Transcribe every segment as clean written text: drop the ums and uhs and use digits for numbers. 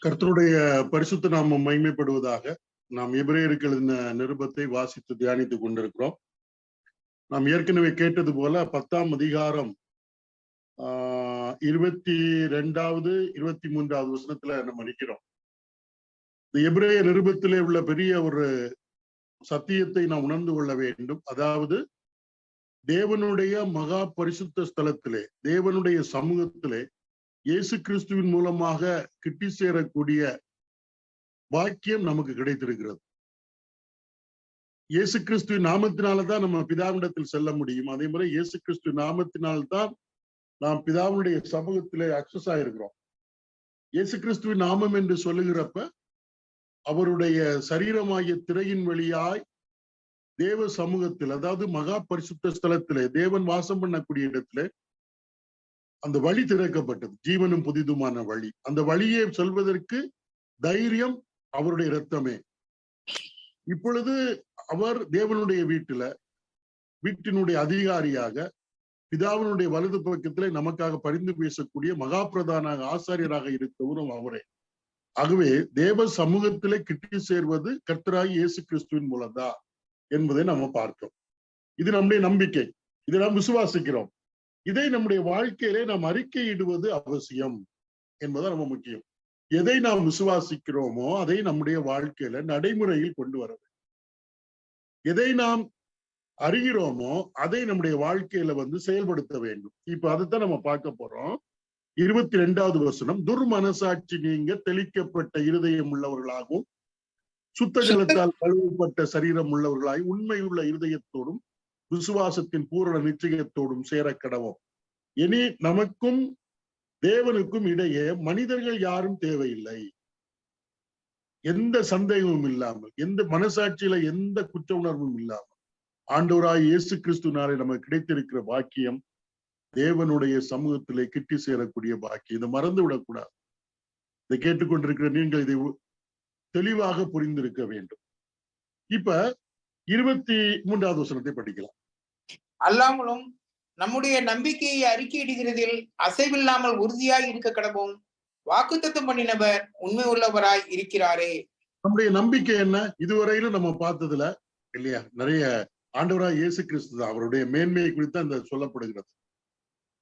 கர்த்தருடைய பரிசுத்த நாமம் மகிமைப்படுவதாக. நாம் எபிரேயருக்கு எழுதின நிருபத்தை வாசித்து தியானித்துக் கொண்டிருக்கிறோம். நாம் ஏற்கனவே கேட்டது போல 10ஆம் அதிகாரம் 22வது 23வது வசனத்துல நம்ம நிற்கிறோம். இந்த எபிரேய நிருபத்திலே உள்ள பெரிய ஒரு சத்தியத்தை நாம் உணர்ந்து கொள்ள வேண்டும். அதாவது தேவனுடைய மகா பரிசுத்த ஸ்தலத்திலே, தேவனுடைய சமூகத்திலே இயேசு கிறிஸ்துவின் மூலமாக கிட்டி சேரக்கூடிய பாக்கியம் நமக்கு கிடைத்திருக்கிறது. இயேசு கிறிஸ்துவின் நாமத்தினால்தான் நம்ம பிதாவிடத்தில் செல்ல முடியும். அதே மாதிரி இயேசு கிறிஸ்து நாமத்தினால்தான் நாம் பிதாவுடைய சமூகத்திலே அக்சஸ் ஆயிருக்கிறோம். இயேசு கிறிஸ்துவின் நாமம் என்று சொல்லுகிறப்ப அவருடைய சரீரமாகிய திரையின் வழியாய் தேவ சமூகத்தில், அதாவது மகா பரிசுத்த ஸ்தலத்திலே, தேவன் வாசம் பண்ணக்கூடிய இடத்திலே அந்த வழி திறக்கப்பட்டது. ஜீவனும் புதிதுமான வழி. அந்த வழியை சொல்வதற்கு தைரியம் அவருடைய இரத்தமே. இப்பொழுது அவர் தேவனுடைய வீட்டினுடைய அதிகாரியாக, பிதாவினுடைய வலது பக்கத்திலே நமக்காக பரிந்து பேசக்கூடிய மகா பிரதான ஆசாரியராக இருக்கிறவரும் அவரே. ஆகவே தேவ சமூகத்திலே கிட்டி சேர்வது கர்த்தராகிய இயேசு கிறிஸ்துவின் மூலம்தான் என்பதை நம்ம பார்க்கிறோம். இது நம்முடைய நம்பிக்கை. இதை நாம் விசுவாசிக்கிறோம். இதை நம்முடைய வாழ்க்கையிலே நாம் அறிக்கையிடுவது அவசியம் என்பது ரொம்ப முக்கியம். எதை நாம் விசுவாசிக்கிறோமோ அதை நம்முடைய வாழ்க்கையில நடைமுறையில் கொண்டு வர வேண்டும். எதை நாம் அறிகிறோமோ அதை நம்முடைய வாழ்க்கையில செயல்படுத்த வேண்டும். இப்ப அதைத்தான் நம்ம பார்க்க போறோம். 22வது வசனம், துர்மனசாட்சி நீங்க தெளிக்கப்பட்ட இருதயம் உள்ளவர்களாகவும் சுத்த ஜலத்தால் கழுவப்பட்ட சரீரம் உள்ளவர்களாகவும் உண்மையுள்ள இருதயத்தோடும் விசுவாசத்தின் பூரண நிச்சயத்தோடும் சேர கடவோம். இனி நமக்கும் தேவனுக்கும் இடையே மனிதர்கள் யாரும் தேவையில்லை. எந்த சந்தேகமும் இல்லாமல், எந்த மனசாட்சியில எந்த குற்ற உணர்வும் இல்லாமல் ஆண்டவராய் இயேசு கிறிஸ்துவினாலே நமக்கு கிடைத்திருக்கிற பாக்கியம் தேவனுடைய சமூகத்திலே கிட்டி சேரக்கூடிய பாக்கியம். இதை மறந்து விடக்கூடாது. இதை கேட்டுக்கொண்டிருக்கிற நீங்கள் இதை தெளிவாக புரிந்திருக்க வேண்டும். இப்ப 23வது வசனத்தை படிக்கலாம். அல்லாமலும் நம்முடைய நம்பிக்கையை அறிக்கையிடுகிறதில் அசைவில்லாமல் உறுதியாய் இருக்க கடவும் வாக்குத்தத்தம் பண்ணினவர் உண்மை உள்ளவராய் இருக்கிறாரே. நம்முடைய நம்பிக்கை என்ன? இதுவரையிலும் நம்ம பார்த்ததுல இல்லையா, நிறைய ஆண்டவராய் இயேசு கிறிஸ்து தான், அவருடைய மேன்மையை குறித்து அந்த சொல்லப்படுகிறது.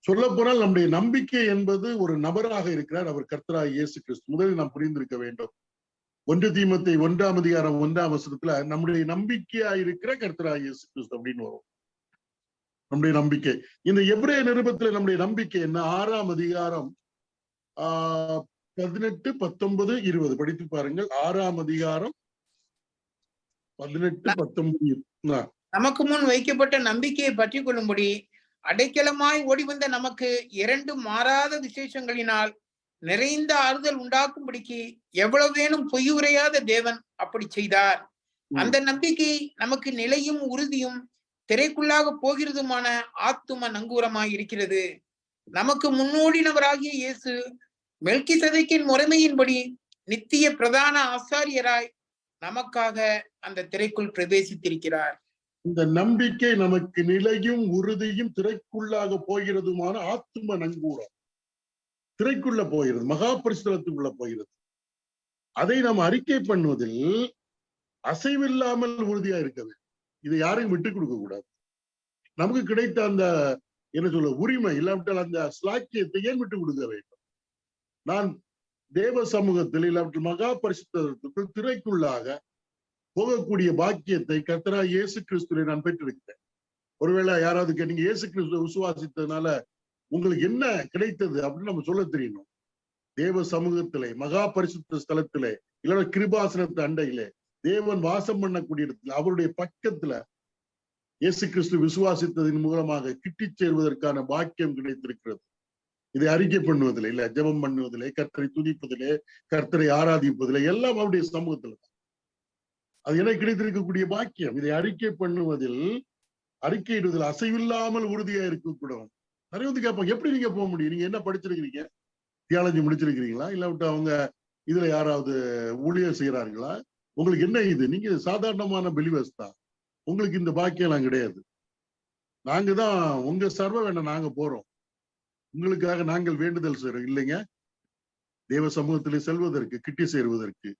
சொல்ல போனால் நம்முடைய நம்பிக்கை என்பது ஒரு நபராக இருக்கிறார். அவர் கர்த்தராய் இயேசு கிறிஸ்து. முதலில் நாம் புரிந்திருக்க வேண்டும். 1 தீமோத்தேயு 1ஆம் அதிகாரம் 1ஆம் வசனத்துல நம்முடைய நம்பிக்கையா இருக்கிற கர்த்தராய் இயேசு கிறிஸ்து அப்படின்னு வரும். நம்முடைய நம்பிக்கை. இந்த எபிரேய நிருபத்துல நம்முடைய நம்பிக்கை என்ன? 6ஆம் அதிகாரம் 18, 19, 20 படித்து பாருங்கள். 6ஆம் அதிகாரம் 18, 19. நமக்கு முன் வைக்கப்பட்ட நம்பிக்கையை பற்றி கொள்ளும்படி அடைக்கலமாய் ஓடிவந்த நமக்கு 2 மாறாத விசேஷங்களினால் நிறைந்த ஆறுதல் உண்டாக்கும்படிக்கு எவ்வளவு வேணும் பொய் உரையாத தேவன் அப்படி செய்தார். அந்த நம்பிக்கை நமக்கு நிலையும் உறுதியும் திரைக்குள்ளாக போகிறதுமான ஆத்தும நங்கூரமாய் இருக்கிறது. நமக்கு முன்னோடினவராகிய இயேசு மெல்கிசேதேக்கின் முறைமையின்படி நித்திய பிரதான ஆசாரியராய் நமக்காக அந்த திரைக்குள் பிரவேசித்திருக்கிறார். இந்த நம்பிக்கை நமக்கு நிலையும் உறுதியும் திரைக்குள்ளாக போகிறதுமான ஆத்தும நங்கூரம். திரைக்குள்ள போகிறது, மகா பரிசுத்தலத்துக்குள்ள போகிறது. அதை நாம் அறிக்கை பண்ணுவதில் அசைவில்லாமல் உறுதியா இருக்க வேண்டும். இதை யாரையும் விட்டுக் கொடுக்க கூடாது. நமக்கு கிடைத்த அந்த உரிமை இல்லாவிட்டால் அந்த ஸ்லாக்கியத்தை ஏன் விட்டுக் கொடுக்க வேண்டும்? நான் தேவ சமூகத்தில் இல்லாவிட்டால் மகா பரிசுத்தத்துக்குள் திரைக்குள்ளாக போகக்கூடிய பாக்கியத்தை கர்த்தராகிய இயேசு கிறிஸ்துவை நான் பெற்றிருக்கிறேன். ஒருவேளை யாராவது கேட்டீங்க, இயேசு கிறிஸ்துவை விசுவாசித்ததுனால உங்களுக்கு என்ன கிடைத்தது அப்படின்னு நம்ம சொல்ல தெரியணும். தேவ சமூகத்திலே, மகா பரிசுத்த ஸ்தலத்திலே, இல்லைன்னா கிருபாசனத்து அண்டையிலே, தேவன் வாசம் பண்ணக்கூடிய இடத்துல, அவருடைய பக்கத்துல இயேசு கிறிஸ்து விசுவாசித்ததின் மூலமாக கிட்டி சேர்வதற்கான பாக்கியம் கிடைத்திருக்கிறது. இதை அறிக்கை பண்ணுவதில்லை, இல்ல ஜெபம் பண்ணுவதில்லை, கர்த்தரை துதிப்பதிலே, கர்த்தரை ஆராதிப்பதிலே, எல்லாம் அவருடைய சமூகத்துல தான். அது எனக்கு கிடைத்திருக்கக்கூடிய பாக்கியம். இதை அறிக்கை பண்ணுவதில், அறிக்கையிடுவதில் அசைவில்லாமல் உறுதியா இருக்கக்கூடாது. நிறைய கேட்பாங்க, எப்படி நீங்க போக முடியும்? நீங்க என்ன படிச்சிருக்கிறீங்க? தியாலஜி முடிச்சிருக்கிறீங்களா? இல்லாவிட்டு அவங்க இதுல யாராவது ஊழியர் செய்யறாங்களா? உங்களுக்கு என்ன இது? நீங்க சாதாரணமான பிலிவர்ஸ் தான். உங்களுக்கு இந்த பாக்கியம் எல்லாம் கிடையாது. நாங்க தான் உங்க சர்வ வேண்டாம், நாங்க போறோம், உங்களுக்காக நாங்கள் வேண்டுதல் செய்யறோம். இல்லைங்க, தேவ சமூகத்திலே செல்வதற்கு, கிட்டி சேருவதற்கு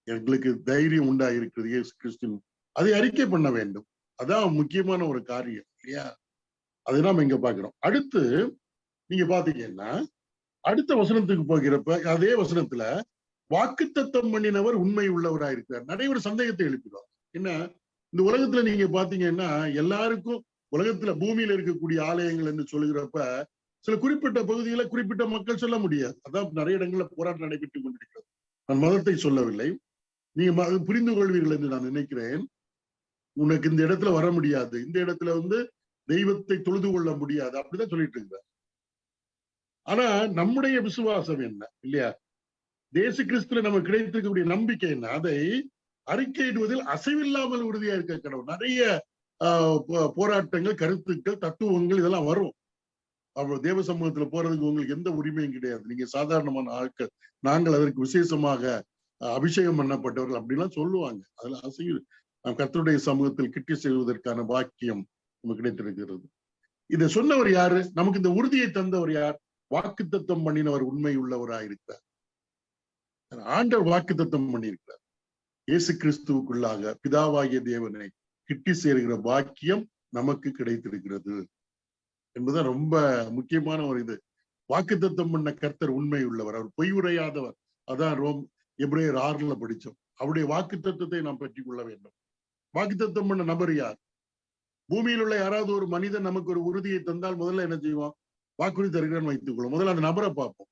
எங்களுக்கு தைரியம் உண்டாயிருக்கிறது இயேசு கிறிஸ்துவின். அதை அறிக்கை பண்ண வேண்டும். அதான் முக்கியமான ஒரு காரியம் இல்லையா? அதை நாம இங்க பாக்குறோம். அடுத்து நீங்க பாத்தீங்கன்னா அடுத்த வசனத்துக்கு போகிறப்ப அதே வசனத்துல வாக்குத்தத்தம் பண்ணினவர் உண்மை உள்ளவராயிருக்கிறார். நிறைய ஒரு சந்தேகத்தை எழுப்பிடுவார். என்ன, இந்த உலகத்துல நீங்க பாத்தீங்கன்னா எல்லாருக்கும் உலகத்துல பூமியில இருக்கக்கூடிய ஆலயங்கள் என்று சொல்லுகிறப்ப சில குறிப்பிட்ட பகுதிகளை குறிப்பிட்ட மக்கள் சொல்ல முடியாது. அதான் நிறைய இடங்கள்ல போராட்டம் நடைபெற்றுக் கொண்டிருக்கிறது. நான் மதத்தை சொல்லவில்லை, நீங்க புரிந்து கொள்வீர்கள் என்று நான் நினைக்கிறேன். உனக்கு இந்த இடத்துல வர முடியாது, இந்த இடத்துல தெய்வத்தை தொழுது கொள்ள முடியாது, அப்படிதான் சொல்லிட்டு இருக்கிறார். ஆனா நம்முடைய விசுவாசம் என்ன இல்லையா? இயேசு கிறிஸ்துல நமக்கு கிடைத்திருக்கக்கூடிய நம்பிக்கை என்ன? அதை அறிக்கையிடுவதில் அசைவில்லாமல் உறுதியா இருக்க கடவுள். நிறைய போராட்டங்கள், கருத்துக்கள், தத்துவங்கள் இதெல்லாம் வரும். அவ்வளவு தேவ சமூகத்துல போறதுக்கு உங்களுக்கு எந்த உரிமையும் கிடையாது. நீங்க சாதாரணமான ஆட்கள், நாங்கள் அதற்கு விசேஷமாக அபிஷேகம் பண்ணப்பட்டவர்கள் அப்படிலாம் சொல்லுவாங்க. அதுல அசைவு கர்த்தருடைய சமூகத்தில் கிட்டி செய்வதற்கான பாக்கியம் நமக்கு கிடைத்திருக்கிறது. இதை சொன்னவர் யாரு? நமக்கு இந்த உறுதியை தந்தவர் யார்? வாக்குத்தத்தம் பண்ணினவர் உண்மை உள்ளவராயிருக்கிறார். ஆண்டவர் வாக்குத்தத்தம் பண்ணியிருக்கிறார். இயேசு கிறிஸ்துவுக்குள்ளாக பிதாவாகிய தேவனை கிட்டி சேருகிற பாக்கியம் நமக்கு கிடைத்திருக்கிறது என்பதுதான் ரொம்ப முக்கியமான ஒரு இது. வாக்குத்தத்தம் பண்ண கர்த்தர் உண்மை உள்ளவர், அவர் பொய் உரையாதவர். அதான் எபிரேயர் 6 படிச்சோம். அவருடைய வாக்குத்தத்தத்தை நாம் பற்றிக் கொள்ள வேண்டும். வாக்குத்தத்தம் பண்ண நபர் யார்? பூமியில் உள்ள யாராவது ஒரு மனிதன் நமக்கு ஒரு உறுதியை தந்தால் முதல்ல என்ன செய்வோம்? வாக்குறுதி தருகிறான்னு வைத்துக் கொள்ளும். முதல்ல அந்த நபரை பார்ப்போம்.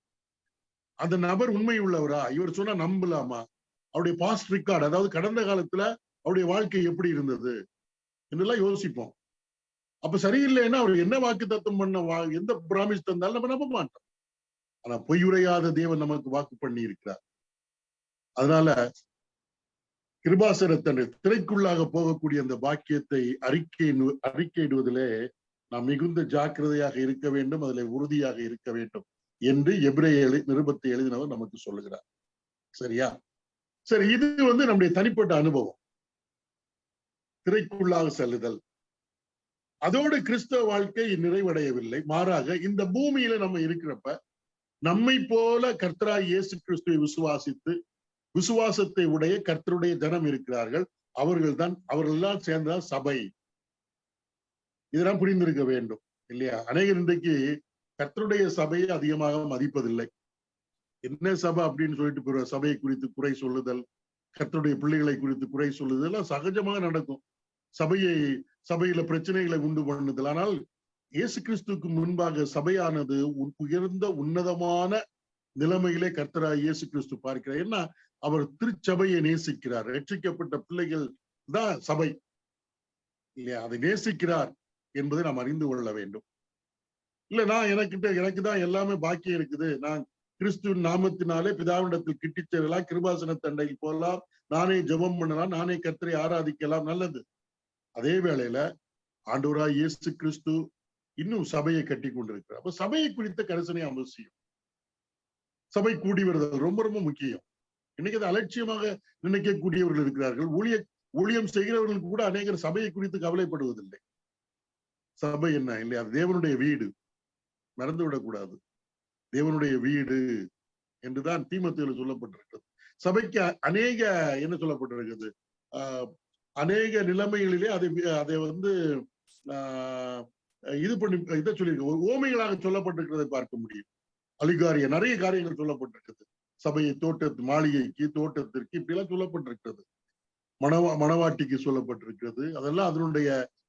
அந்த நபர் உண்மை உள்ளவரா? இவர் சொன்னா நம்பலாமா? அவருடைய பாஸ்ட் ரெக்கார்டு, அதாவது கடந்த காலத்துல அவருடைய வாழ்க்கை எப்படி இருந்தது என்றெல்லாம் யோசிப்போம். அப்ப சரியில்லைன்னா அவர் என்ன வாக்குத்தத்தம் பண்ண எந்த பிராமிஸ் தந்தாலும் நம்ம நம்ப மாட்டோம். ஆனா பொய்யுரையாத தேவன் நமக்கு வாக்கு பண்ணி இருக்கிறார். அதனால கிருபாசனத்தன் திரைக்குள்ளாக போகக்கூடிய அந்த பாக்கியத்தை அறிக்கையிடுவதிலே நாம் மிகுந்த ஜாக்கிரதையாக இருக்க வேண்டும், அதில் உறுதியாக இருக்க வேண்டும் என்று எபிரேய நிருபத்தை எழுதினவர் நமக்கு சொல்லுகிறார். சரியா? சரி, இது நம்முடைய தனிப்பட்ட அனுபவம், திரைக்குள்ளாக செல்லுதல். அதோடு கிறிஸ்தவ வாழ்க்கை நிறைவடையவில்லை. மாறாக இந்த பூமியில நம்ம இருக்கிறப்ப நம்மை போல கர்த்தராய் இயேசு கிறிஸ்துவை விசுவாசித்து விசுவாசத்தை உடைய கர்த்தருடைய ஜனம் இருக்கிறார்கள். அவர்களெல்லாம் சேர்ந்ததான் சபை. இதெல்லாம் புரிந்திருக்க வேண்டும் இல்லையா? அநேகர் இன்றைக்கு கர்த்தருடைய சபையை அதிகமாக மதிப்பதில்லை. என்ன சபை அப்படின்னு சொல்லிட்டு சபையை குறித்து குறை சொல்லுதல், கர்த்தருடைய பிள்ளைகளை குறித்து குறை சொல்லுதல் எல்லாம் சகஜமாக நடக்கும். சபையில பிரச்சனைகளை உண்டு பண்ணுதல். ஆனால் இயேசு கிறிஸ்துவுக்கு முன்பாக சபையானது உயர்ந்த உன்னதமான நிலைமையிலே கர்த்தராய் இயேசு கிறிஸ்து பார்க்கிறார். ஏன்னா அவர் திருச்சபையை நேசிக்கிறார். ரட்சிக்கப்பட்ட பிள்ளைகள் தான் சபை இல்லையா? அதை நேசிக்கிறார் என்பதை நாம் அறிந்து கொள்ள வேண்டும். இல்ல எனக்கு தான் எல்லாமே பாக்கியம் இருக்குது, நான் கிறிஸ்துவின் நாமத்தினாலே பிதாவிடத்தில் கிட்டி சேரலாம், கிருபாசன தண்டையில் போகலாம், நானே ஜெபம் பண்ணலாம், நானே கர்த்தரை ஆராதிக்கலாம், நல்லது. அதே வேளையில ஆண்டவராய் இயேசு கிறிஸ்து இன்னும் சபையை கட்டி கொண்டிருக்கிறார். அப்ப சபையை குறித்த கரிசனை அவசியம். சபை கூடி வருதல் ரொம்ப ரொம்ப முக்கியம். இன்னைக்கு அதை அலட்சியமாக நினைக்கக்கூடியவர்கள் இருக்கிறார்கள். ஊழியம் செய்கிறவர்கள் கூட அநேகர் சபையை குறித்து கவலைப்படுவதில்லை. சபை என்ன இல்லையா? தேவனுடைய வீடு, மறந்துவிடக்கூடாது. தேவனுடைய வீடு என்றுதான் தீமோத்தேயுல சொல்லப்பட்டிருக்கிறது. சபைக்கு என்ன சொல்லப்பட்டிருக்கிறது? அநேக நிலைமைகளிலே அதை இதை சொல்லியிருக்க ஓமைகளாக சொல்லப்பட்டிருக்கிறதை பார்க்க முடியும். அலிகாரிய நிறைய காரியங்கள் சொல்லப்பட்டிருக்கிறது. சபையை மாளிகைக்கு, தோட்டத்திற்கு இப்படி எல்லாம் சொல்லப்பட்டிருக்கிறது. மணவாட்டிக்கு சொல்லப்பட்டிருக்கிறது. அதெல்லாம் அதனுடைய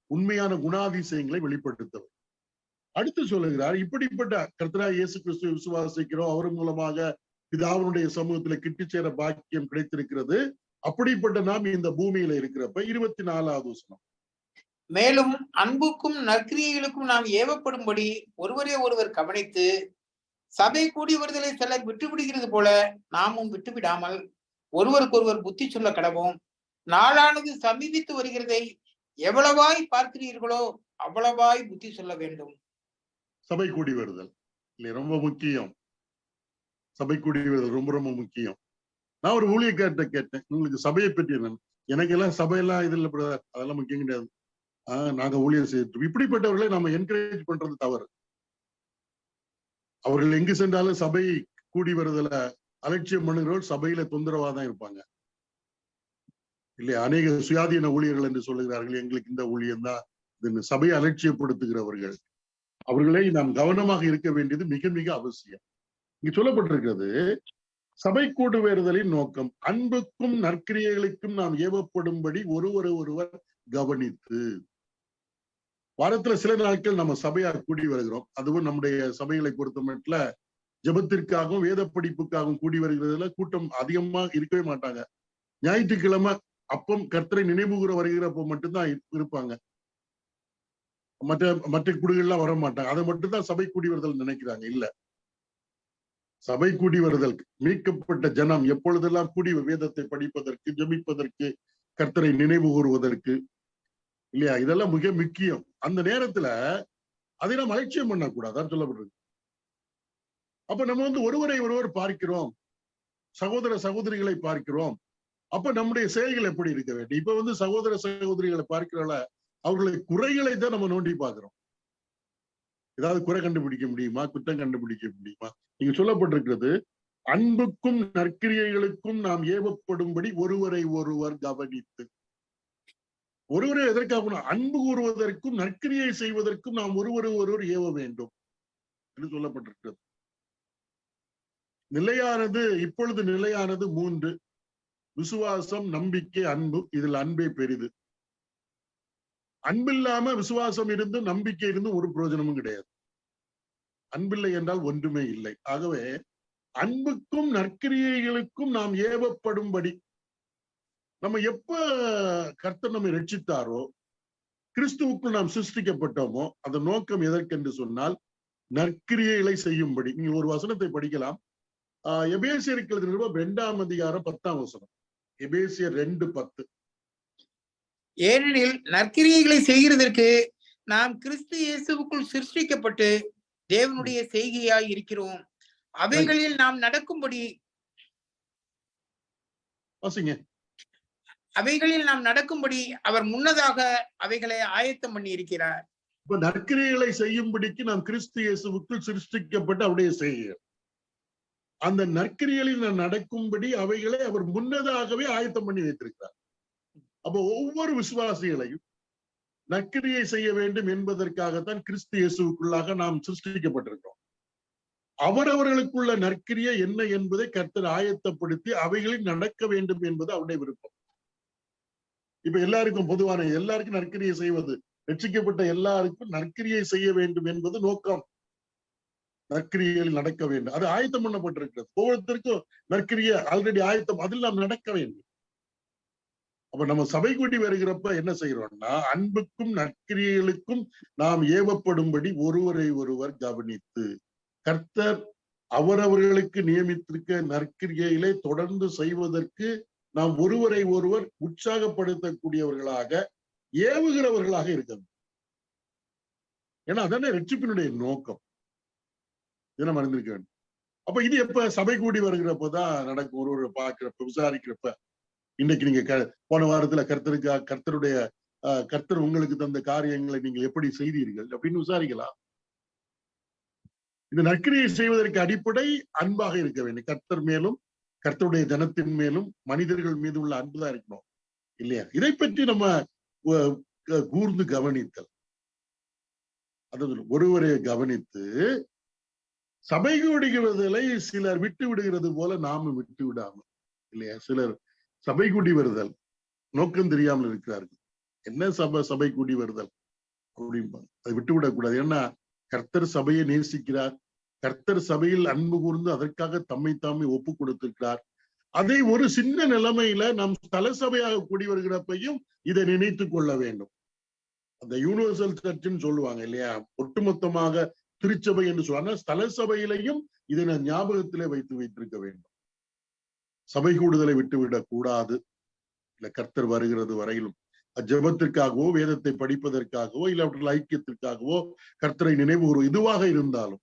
உண்மையான குணாதிசயங்களை வெளிப்படுத்தவர். அடுத்து சொல்லுகிறார், இப்படிப்பட்ட கர்த்தராகிய இயேசு கிறிஸ்துவை விசுவாசிக்கிறோம், அவர் மூலமாக பிதாவினுடைய சமூகத்துல கிட்டி சேர பாக்கியம் கிடைத்திருக்கிறது. அப்படிப்பட்ட நாம் இந்த பூமியில இருக்கிறப்ப 24வது வசனம், மேலும் அன்புக்கும் நற்கிரியைகளுக்கும் நாம் ஏவப்படும்படி ஒருவரே ஒருவர் கவனித்து சபை கூடி வருதலை சிலர் விட்டுவிடுகிறது போல நாமும் விட்டுவிடாமல் ஒருவருக்கொருவர் புத்தி சொல்ல கடவோம். நாளானது சமீபித்து வருகிறதை எவ்வளவாய் பார்க்கிறீர்களோ அவ்வளவாய் புத்தி சொல்ல வேண்டும். சபை கூடி வருதல் ரொம்ப முக்கியம். சபை கூடி வருதல் ரொம்ப ரொம்ப முக்கியம். நான் ஒரு ஊழியக்கார்ட்ட கேட்டேன், உங்களுக்கு சபையை பற்றி என்ன? எனக்கு எல்லாம் சபையெல்லாம் இது இல்லை பிரதர், அதெல்லாம் முக்கியம் கிடையாது, நாங்க ஊழியர் செய்யறோம். இப்படிப்பட்டவர்களை நாம என்கரேஜ் பண்றது தவறு. அவர்கள் எங்கு சென்றாலும் சபை கூடி வருதலை அலட்சியம் பண்ணுகிறவர்கள் சபையில தொந்தரவா தான் இருப்பாங்க இல்லையா. அநேக சுயாதீன ஊழியர்கள் என்று சொல்லுகிறார்கள், எங்களுக்கு இந்த ஊழியம் தான். சபையை அலட்சியப்படுத்துகிறவர்கள், அவர்களை நாம் கவனமாக இருக்க வேண்டியது மிக மிக அவசியம். இங்க சொல்லப்பட்டிருக்கிறது, சபை கூடு வருதலின் நோக்கம் அன்புக்கும் நற்கிரியைகளுக்கும் நாம் ஏவப்படும்படி ஒருவரை ஒருவர் கவனித்து. வாரத்துல சில நாட்கள் நம்ம சபையா கூடி வருகிறோம். அதுவும் நம்முடைய சபைகளை பொறுத்த மட்டும் ஜெபத்திற்காகவும் வேத படிப்புக்காகவும் கூடி வருகிறதுல கூட்டம் அதிகமா இருக்கவே மாட்டாங்க. ஞாயிற்றுக்கிழமை அப்பம் கர்த்தரை நினைவுகூர வருகிறப்ப மட்டும்தான் இருப்பாங்க. மற்ற குடிகள்லாம் வர மாட்டாங்க. அதை மட்டும்தான் சபை கூடி வருதல் நினைக்கிறாங்க. இல்ல, சபை கூடி வருதல் மீட்கப்பட்ட ஜனம் எப்பொழுதெல்லாம் கூடி வேதத்தை படிப்பதற்கு, ஜெபிப்பதற்கு, கர்த்தரை நினைவு கூறுவதற்கு இல்லையா, இதெல்லாம் மிக முக்கியம். அந்த நேரத்துல அதை நாம் அலட்சியம் பண்ணக்கூடாதான் சொல்லப்படுறது. அப்ப நம்ம ஒருவரை ஒருவர் பார்க்கிறோம், சகோதர சகோதரிகளை பார்க்கிறோம். அப்ப நம்முடைய செயல்கள் எப்படி இருக்க வேண்டும்? இப்ப சகோதர சகோதரிகளை பார்க்கிறோம்ல, அவர்களுடைய குறைகளை தான் நம்ம நோண்டி பார்க்கிறோம். ஏதாவது குறை கண்டுபிடிக்க முடியுமா, குற்றம் கண்டுபிடிக்க முடியுமா? நீங்க சொல்லப்பட்டிருக்கிறது, அன்புக்கும் நற்கிரியைகளுக்கும் நாம் ஏவப்படும்படி ஒருவரை ஒருவர் கவனித்து. ஒருவரை எதற்காக? அன்பு கூறுவதற்கும் நற்கிரியை செய்வதற்கும் நாம் ஒருவரை ஒருவர் ஏவ வேண்டும் என்று சொல்லப்பட்டிருக்கிறது. நிலையானது, இப்பொழுது நிலையானது 3: விசுவாசம், நம்பிக்கை, அன்பு. இதில் அன்பே பெரிது. அன்பில்லாம விசுவாசம் இருந்து நம்பிக்கை இருந்து ஒரு பிரயோஜனமும் கிடையாது. அன்பில்லை என்றால் ஒன்றுமே இல்லை. ஆகவே அன்புக்கும் நற்கிரியைகளுக்கும் நாம் ஏவப்படும்படி, நம்ம எப்ப கர்த்தர் நம்மை ரட்சித்தாரோ, கிறிஸ்துவுக்குள் நாம் சிருஷ்டிக்கப்பட்டோமோ, அந்த நோக்கம் எதற்கென்று சொன்னால் நற்கிரியைகளை செய்யும்படி. நீங்க ஒரு வசனத்தை படிக்கலாம். எபேசியருக்கு 2ஆம் அதிகாரம் 10ஆம் வசனம். எபேசியர் 2:10. ஏனெனில் நற்கிரியைகளை செய்கிறதற்கு நாம் கிறிஸ்து இயேசுவுக்குள் சிருஷ்டிக்கப்பட்டு தேவனுடைய செய்கையாய் இருக்கிறோம். அவைகளில் நாம் நடக்கும்படி அவைகளில் நாம் நடக்கும்படி அவர் முன்னதாக அவைகளை ஆயத்தம் பண்ணி இருக்கிறார். இப்ப நற்கிரியைகளை செய்யும்படிக்கு நாம் கிறிஸ்து இயேசுவுக்குள் சிருஷ்டிக்கப்பட்டு அவருடைய செய்கிறார். அந்த நற்கிரியைகளில் நடக்கும்படி அவைகளை அவர் முன்னதாகவே ஆயத்தம் பண்ணி வைத்திருக்கிறார். அப்போ ஒவ்வொரு விசுவாசிகளையும் நற்கிரியை செய்ய வேண்டும் என்பதற்காகத்தான் கிறிஸ்து இயேசுவுக்குள்ளாக நாம் சிருஷ்டிக்கப்பட்டிருக்கிறோம். அவரவர்களுக்குள்ள நற்கிரியை என்ன என்பதை கர்த்தர் ஆயத்தப்படுத்தி அவைகளில் நடக்க வேண்டும் என்பது அவருடைய விருப்பம். இப்ப எல்லாருக்கும் பொதுவான, எல்லாருக்கும் நற்கிரியை செய்வது, ரட்சிக்கப்பட்ட எல்லாருக்கும் நற்கிரியை செய்ய வேண்டும் என்பது நோக்கம். நற்கிரியில் நடக்க வேண்டும், அது ஆயத்தம் பண்ணப்பட்டிருக்கிறது. ஒவ்வொருத்தருக்கும் நற்கிரியை ஆல்ரெடி ஆயத்தம், அதில் நாம் நடக்க வேண்டும். அப்ப நம்ம சபை கூடி வருகிறப்ப என்ன செய்யறோம்னா, அன்புக்கும் நற்கிரியைகளுக்கும் நாம் ஏவப்படும்படி ஒருவரை ஒருவர் கவனித்து, கர்த்தர் அவரவர்களுக்கு நியமித்திருக்க நற்கிரியைகளை தொடர்ந்து செய்வதற்கு நாம் ஒருவரை ஒருவர் உற்சாகப்படுத்தக்கூடியவர்களாக, ஏவுகிறவர்களாக இருக்கணும். ஏன்னா அதானே ரட்சிப்பினுடைய நோக்கம். இதை நம்ம அறிந்திருக்க வேண்டும். அப்ப இது எப்ப சபை கூடி வருகிறப்பதான் நடக்கும். ஒருவரை பார்க்கிறப்ப, விசாரிக்கிறப்ப, இன்னைக்கு நீங்க போன வாரத்துல கர்த்தர் உங்களுக்கு தந்த காரியங்களை நீங்கள் எப்படி செய்தீர்கள் அப்படின்னு விசாரிக்கலாம். இந்த நற்கிரியை செய்வதற்கு அடிப்படை அன்பாக இருக்க வேண்டும். கர்த்தர் மேலும், கர்த்தருடைய ஜனத்தின் மேலும், மனிதர்கள் மீது உள்ள அன்புதான் இருக்கணும் இல்லையா? இதை பற்றி நம்ம கூர்ந்து கவனித்தல், அதாவது ஒருவரை கவனித்து சபை கூடுகிறதை சிலர் விட்டு விடுகிறது போல நாமும் விட்டு விடாமல் இல்லையா? சிலர் சபை கூடி வருதல் நோக்கம் தெரியாமல் இருக்கிறார்கள். என்ன சபை கூடி வருதல் அப்படிம்பாங்க. அதை விட்டு விடக்கூடாது. ஏன்னா கர்த்தர் சபையை நேசிக்கிறார். கர்த்தர் சபையில் அன்பு கூர்ந்து அதற்காக தம்மை தாமே ஒப்பு கொடுத்திருக்கிறார். அதை ஒரு சின்ன நிலைமையில நம் ஸ்தல சபையாக கூடி வருகிறப்பையும் இதை நினைத்து கொள்ள வேண்டும். அந்த யூனிவர்சல் சர்ச்சுன்னு சொல்லுவாங்க இல்லையா, ஒட்டுமொத்தமாக திருச்சபை என்று சொல்லுவாங்க. ஸ்தல சபையிலையும் இதை நான் ஞாபகத்திலே வைத்திருக்க வேண்டும். சபை கூடுதலை விட்டுவிடக் கூடாது. இல்ல, கர்த்தர் வருகிறது வரையிலும் ஜெபத்திற்காகவோ, வேதத்தை படிப்பதற்காகவோ, இல்ல அவர்கள் ஐக்கியத்திற்காகவோ, கர்த்தரை நினைவு கூறும் இதுவாக இருந்தாலும்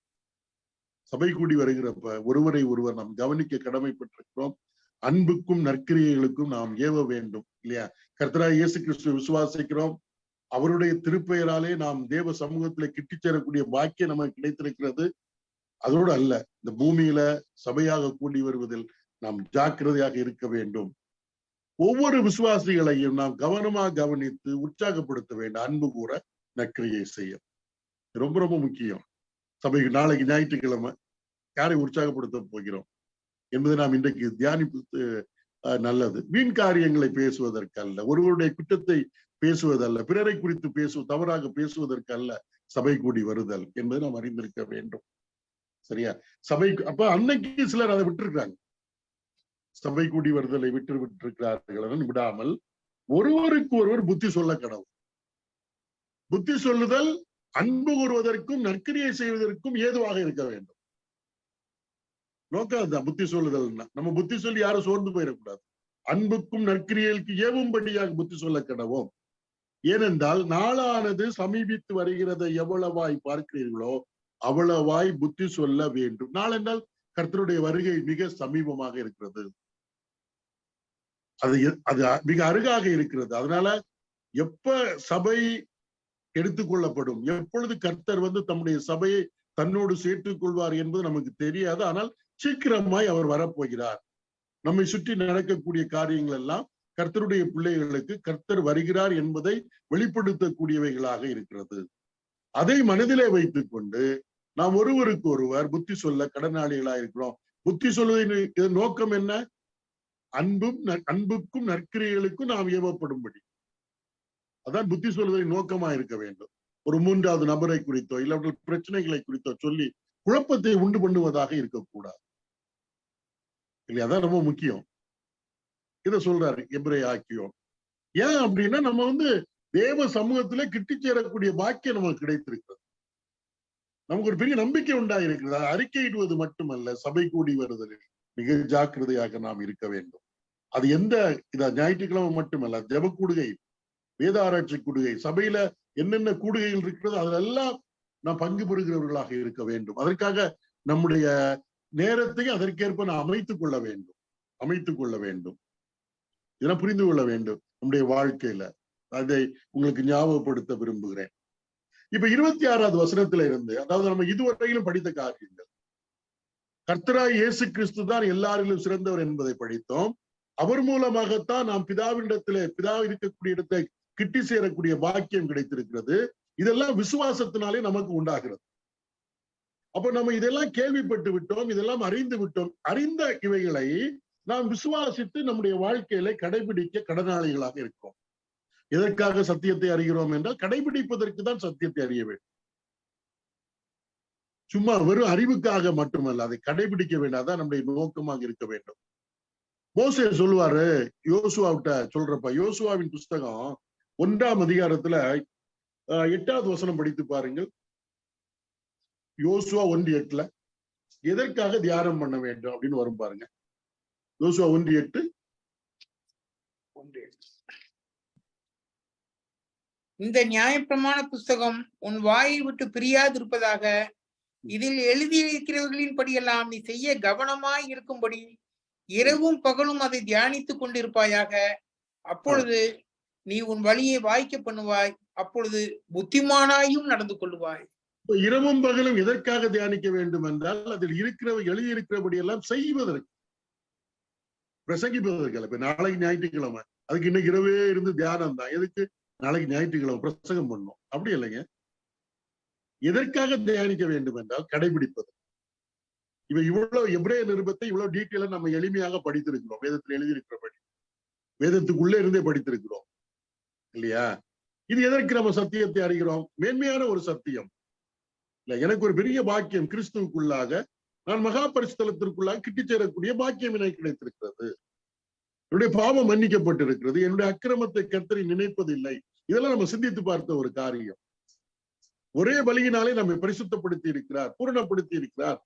சபை கூடி வருகிறப்ப ஒருவரை ஒருவர் நாம் கவனிக்க கடமைப்பட்டிருக்கிறோம். அன்புக்கும் நற்கிரியைகளுக்கும் நாம் ஏவ வேண்டும் இல்லையா? கர்த்தராகிய இயேசு கிறிஸ்துவை விசுவாசிக்கிறோம். அவருடைய திருப்பெயராலே நாம் தேவ சமூகத்திலே கிட்டிச் சேரக்கூடிய பாக்கியம் நமக்கு கிடைத்திருக்கிறது. அதோடு அல்ல, இந்த பூமியில சபையாக கூடி வருவதில் நாம் ஜாக்கிரதையாக இருக்க வேண்டும். ஒவ்வொரு விசுவாசிகளையும் நாம் கவனமாக கவனித்து உற்சாகப்படுத்த வேண்டும். அன்பு கூற நற்கிரியை செய்ய ரொம்ப ரொம்ப முக்கியம். சபைக்கு நாளைக்கு ஞாயிற்றுக்கிழமை யாரை உற்சாகப்படுத்த போகிறோம் என்பதை நாம் இன்றைக்கு தியானிப்பது நல்லது. வீண் காரியங்களை பேசுவதற்கல்ல, ஒருவருடைய குற்றத்தை பேசுவதல்ல, பிறரை குறித்து தவறாக பேசுவதற்கல்ல சபை கூடி வருதல் என்பதை நாம் அறிந்திருக்க வேண்டும். சரியா? அப்ப அன்னைக்கு சிலர் அதை விட்டுருக்காங்க. சபை கூடி வருதலை விட்டிருக்கிறார்கள் விடாமல் ஒருவருக்கு ஒருவர் புத்தி சொல்ல கடவுள். புத்தி சொல்லுதல் அன்பு கூறுவதற்கும் நற்கிரியை செய்வதற்கும் ஏதுவாக இருக்க வேண்டும். நோக்கம் அதுதான் புத்தி சொல்லுதல்னா. நம்ம புத்தி சொல்லி யாரும் சோர்ந்து போயிடக்கூடாது. அன்புக்கும் நற்கிரியலுக்கு ஏவும்படியாக புத்தி சொல்ல கடவோம். ஏனென்றால் நாளானது சமீபித்து வருகிறதை எவ்வளவாய் பார்க்கிறீர்களோ அவ்வளவாய் புத்தி சொல்ல வேண்டும். நாளென்றால் கர்த்தருடைய வருகை மிக சமீபமாக இருக்கிறது. அது மிக அருகாக இருக்கிறது. அதனால எப்ப சபை எடுத்துக்கொள்ளப்படும், எப்பொழுது கர்த்தர் தம்முடைய சபையை தன்னோடு சேர்த்துக் கொள்வார் என்பது நமக்கு தெரியாது. ஆனால் சீக்கிரமாய் அவர் வரப்போகிறார். நம்மை சுற்றி நடக்கக்கூடிய காரியங்கள் எல்லாம் கர்த்தருடைய பிள்ளைகளுக்கு கர்த்தர் வருகிறார் என்பதை வெளிப்படுத்தக்கூடியவைகளாக இருக்கிறது. அதை மனதிலே வைத்துக் கொண்டு நாம் ஒருவருக்கு ஒருவர் புத்தி சொல்ல கடனாளிகளா இருக்கிறோம். புத்தி சொல்வதின் நோக்கம் என்ன? அன்புக்கும் நற்கிரியைகளுக்கும் நாம் ஏவப்படும்படி. அதான் புத்தி சொல்வதின் நோக்கமா இருக்க வேண்டும். ஒரு மூன்றாவது நபரை குறித்தோ இல்லாமல் பிரச்சனைகளை குறித்தோ சொல்லி குழப்பத்தை உண்டு பண்ணுவதாக இருக்கக்கூடாது. இல்லையா? அதான் ரொம்ப முக்கியம். இத சொல்றாரு எபிரேய ஆக்கியோன். ஏன் அப்படின்னா நம்ம தேவ சமூகத்திலே கிட்டி சேரக்கூடிய பாக்கியம் நமக்கு கிடைத்திருக்கிறது. நமக்கு ஒரு பெரிய நம்பிக்கை உண்டாயிருக்கிறது. அறிக்கையிடுவது மட்டுமல்ல, சபை கூடி வருதலில் மிக ஜாக்கிரதையாக நாம் இருக்க வேண்டும். அது ஞாயிற்றுக்கிழமை மட்டுமல்ல, ஜெப கூடுகை, வேத ஆராய்ச்சி கூடுகை, சபையில என்னென்ன கூடுகைகள் இருக்கிறதோ அதெல்லாம் நாம் பங்கு பெறுகிறவர்களாக இருக்க வேண்டும். அதற்காக நம்முடைய நேரத்தையும் அதற்கேற்ப நாம் அமைத்துக் கொள்ள வேண்டும். இதெல்லாம் புரிந்து கொள்ள வேண்டும் நம்முடைய வாழ்க்கையில. அதை உங்களுக்கு ஞாபகப்படுத்த விரும்புகிறேன். இப்ப 26வது வசனத்துல இருந்து, அதாவது நம்ம இதுவரையிலும் படித்த காரியங்கள், கர்த்தராய் இயேசு கிறிஸ்து தான் எல்லாரிலும் சிறந்தவர் என்பதை படித்தோம். அவர் மூலமாகத்தான் நாம் பிதா இருக்கக்கூடிய இடத்தை கிட்டி சேரக்கூடிய பாக்கியம் கிடைத்திருக்கிறது. இதெல்லாம் விசுவாசத்தினாலே நமக்கு உண்டாகிறது. அப்ப நம்ம இதெல்லாம் கேள்விப்பட்டு விட்டோம், இதெல்லாம் அறிந்து விட்டோம். அறிந்த இவைகளை நாம் விசுவாசித்து நம்முடைய வாழ்க்கையில கடைபிடிக்க கடனாளிகளாக இருக்கிறோம். எதற்காக சத்தியத்தை அறிகிறோம் என்றால் கடைபிடிப்பதற்கு தான் சத்தியத்தை அறிய வேண்டும். சும்மா வெறும் அறிவுக்காக மட்டுமல்ல, அதை கடைபிடிக்க வேண்டும். அதான் நம்முடைய நோக்கமாக இருக்க வேண்டும். மோசே சொல்லுவாரு யோசுவாவிட்ட சொல்றப்ப, யோசுவாவின் புஸ்தகம் 1ஆம் அதிகாரத்துல 8வது வசனம் படித்து பாருங்கள். யோசுவா 1:8 எதற்காக தியானம் பண்ண வேண்டும் அப்படின்னு வரும் பாருங்க. யோசுவா 1:8. இந்த நியாயப்பிரமாண புஸ்தகம் உன் வாயை விட்டு பிரியாது இருப்பதாக, இதில் எழுதியிருக்கிறவர்களின் படியெல்லாம் நீ செய்ய கவனமாய் இருக்கும்படி இரவும் பகலும் அதை தியானித்துக் கொண்டிருப்பாயாக. அப்பொழுது நீ உன் வழியை வாய்க்க பண்ணுவாய், அப்பொழுது புத்திமானாயும் நடந்து கொள்ளுவாய். இரவும் பகலும் எதற்காக தியானிக்க வேண்டும் என்றால், அதில் எழுதியிருக்கிறபடி எல்லாம் செய்வதற்கு, பிரசங்கிப்பதற்கு. இப்ப நாளைக்கு ஞாயிற்றுக்கிழமை, அதுக்கு இன்னைக்கு இரவே இருந்து தியானம் தான். எதுக்கு? நாளைக்கு ஞாயிற்றுக்கிழமை பிரசங்கம் பண்ணணும். அப்படி இல்லைங்க. எதற்காக தியானிக்க வேண்டும் என்றால் கடைபிடிப்பது. இவ்வளவு எபிரேய நிருபத்தை இவ்வளவு டீட்டெயிலா நம்ம எளிமையாக படித்திருக்கிறோம். வேதத்தில் எழுதியிருக்கிறபடி, வேதத்துக்குள்ளே இருந்தே படித்திருக்கிறோம் இல்லையா? இது எதற்கு நம்ம சத்தியத்தை அறிகிறோம்? மேன்மையான ஒரு சத்தியம் இல்ல. எனக்கு ஒரு பெரிய பாக்கியம், கிறிஸ்துவுக்குள்ளாக நான் மகா பரிசுத்தலத்திற்குள்ளாக கிட்டி சேரக்கூடிய பாக்கியம் எனக்கு கிடைத்திருக்கிறது. என்னுடைய பாவம் மன்னிக்கப்பட்டிருக்கிறது. என்னுடைய அக்கிரமத்தை கர்த்தர் நினைப்பதில்லை. இதெல்லாம் நம்ம சிந்தித்து பார்த்த ஒரு காரியம். ஒரே பலியினாலே நம்மை பரிசுத்தப்படுத்தி இருக்கிறார், பூரணப்படுத்தி இருக்கிறார்.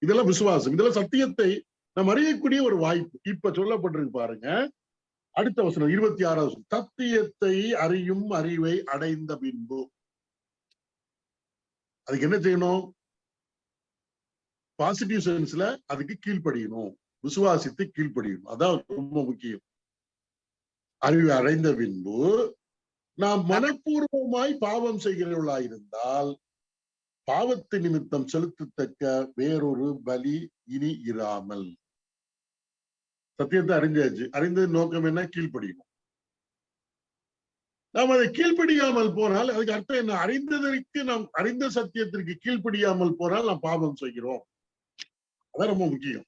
இதெல்லாம் விசுவாசம். இதெல்லாம் சத்தியத்தை நாம் அறியக்கூடிய ஒரு வாய்ப்பு. இப்ப சொல்லப்பட்டிருக்கு பாருங்க, அடுத்த வசனம் 26வது வசனம். சத்தியத்தை அறியும் அறிவை அடைந்த பின்பு அதுக்கு என்ன செய்யணும்? பாசிட்டிவ் சென்ஸ்ல அதுக்கு கீழ்ப்படியணும், விசுவாசித்து கீழ்ப்படியணும். அதான் ரொம்ப முக்கியம். அறிவை அடைந்த பின்பு நாம் மனப்பூர்வமாய் பாவம் செய்கிறவர்களாயிருந்தால் பாவத்து நிமித்தம் செலுத்தத்தக்க வேறொரு பலி இனி இராமல். சத்தியத்தை அறிஞ்சாச்சு. அறிந்தது நோக்கம் என்ன? கீழ்ப்படியணும். நாம் அதை கீழ்ப்படியாமல் போனால் அதுக்கு அர்த்தம் என்ன? அறிந்ததற்கு நாம் அறிந்த சத்தியத்திற்கு கீழ்ப்படியாமல் போனால் நாம் பாவம் செய்கிறோம். அதான் ரொம்ப முக்கியம்.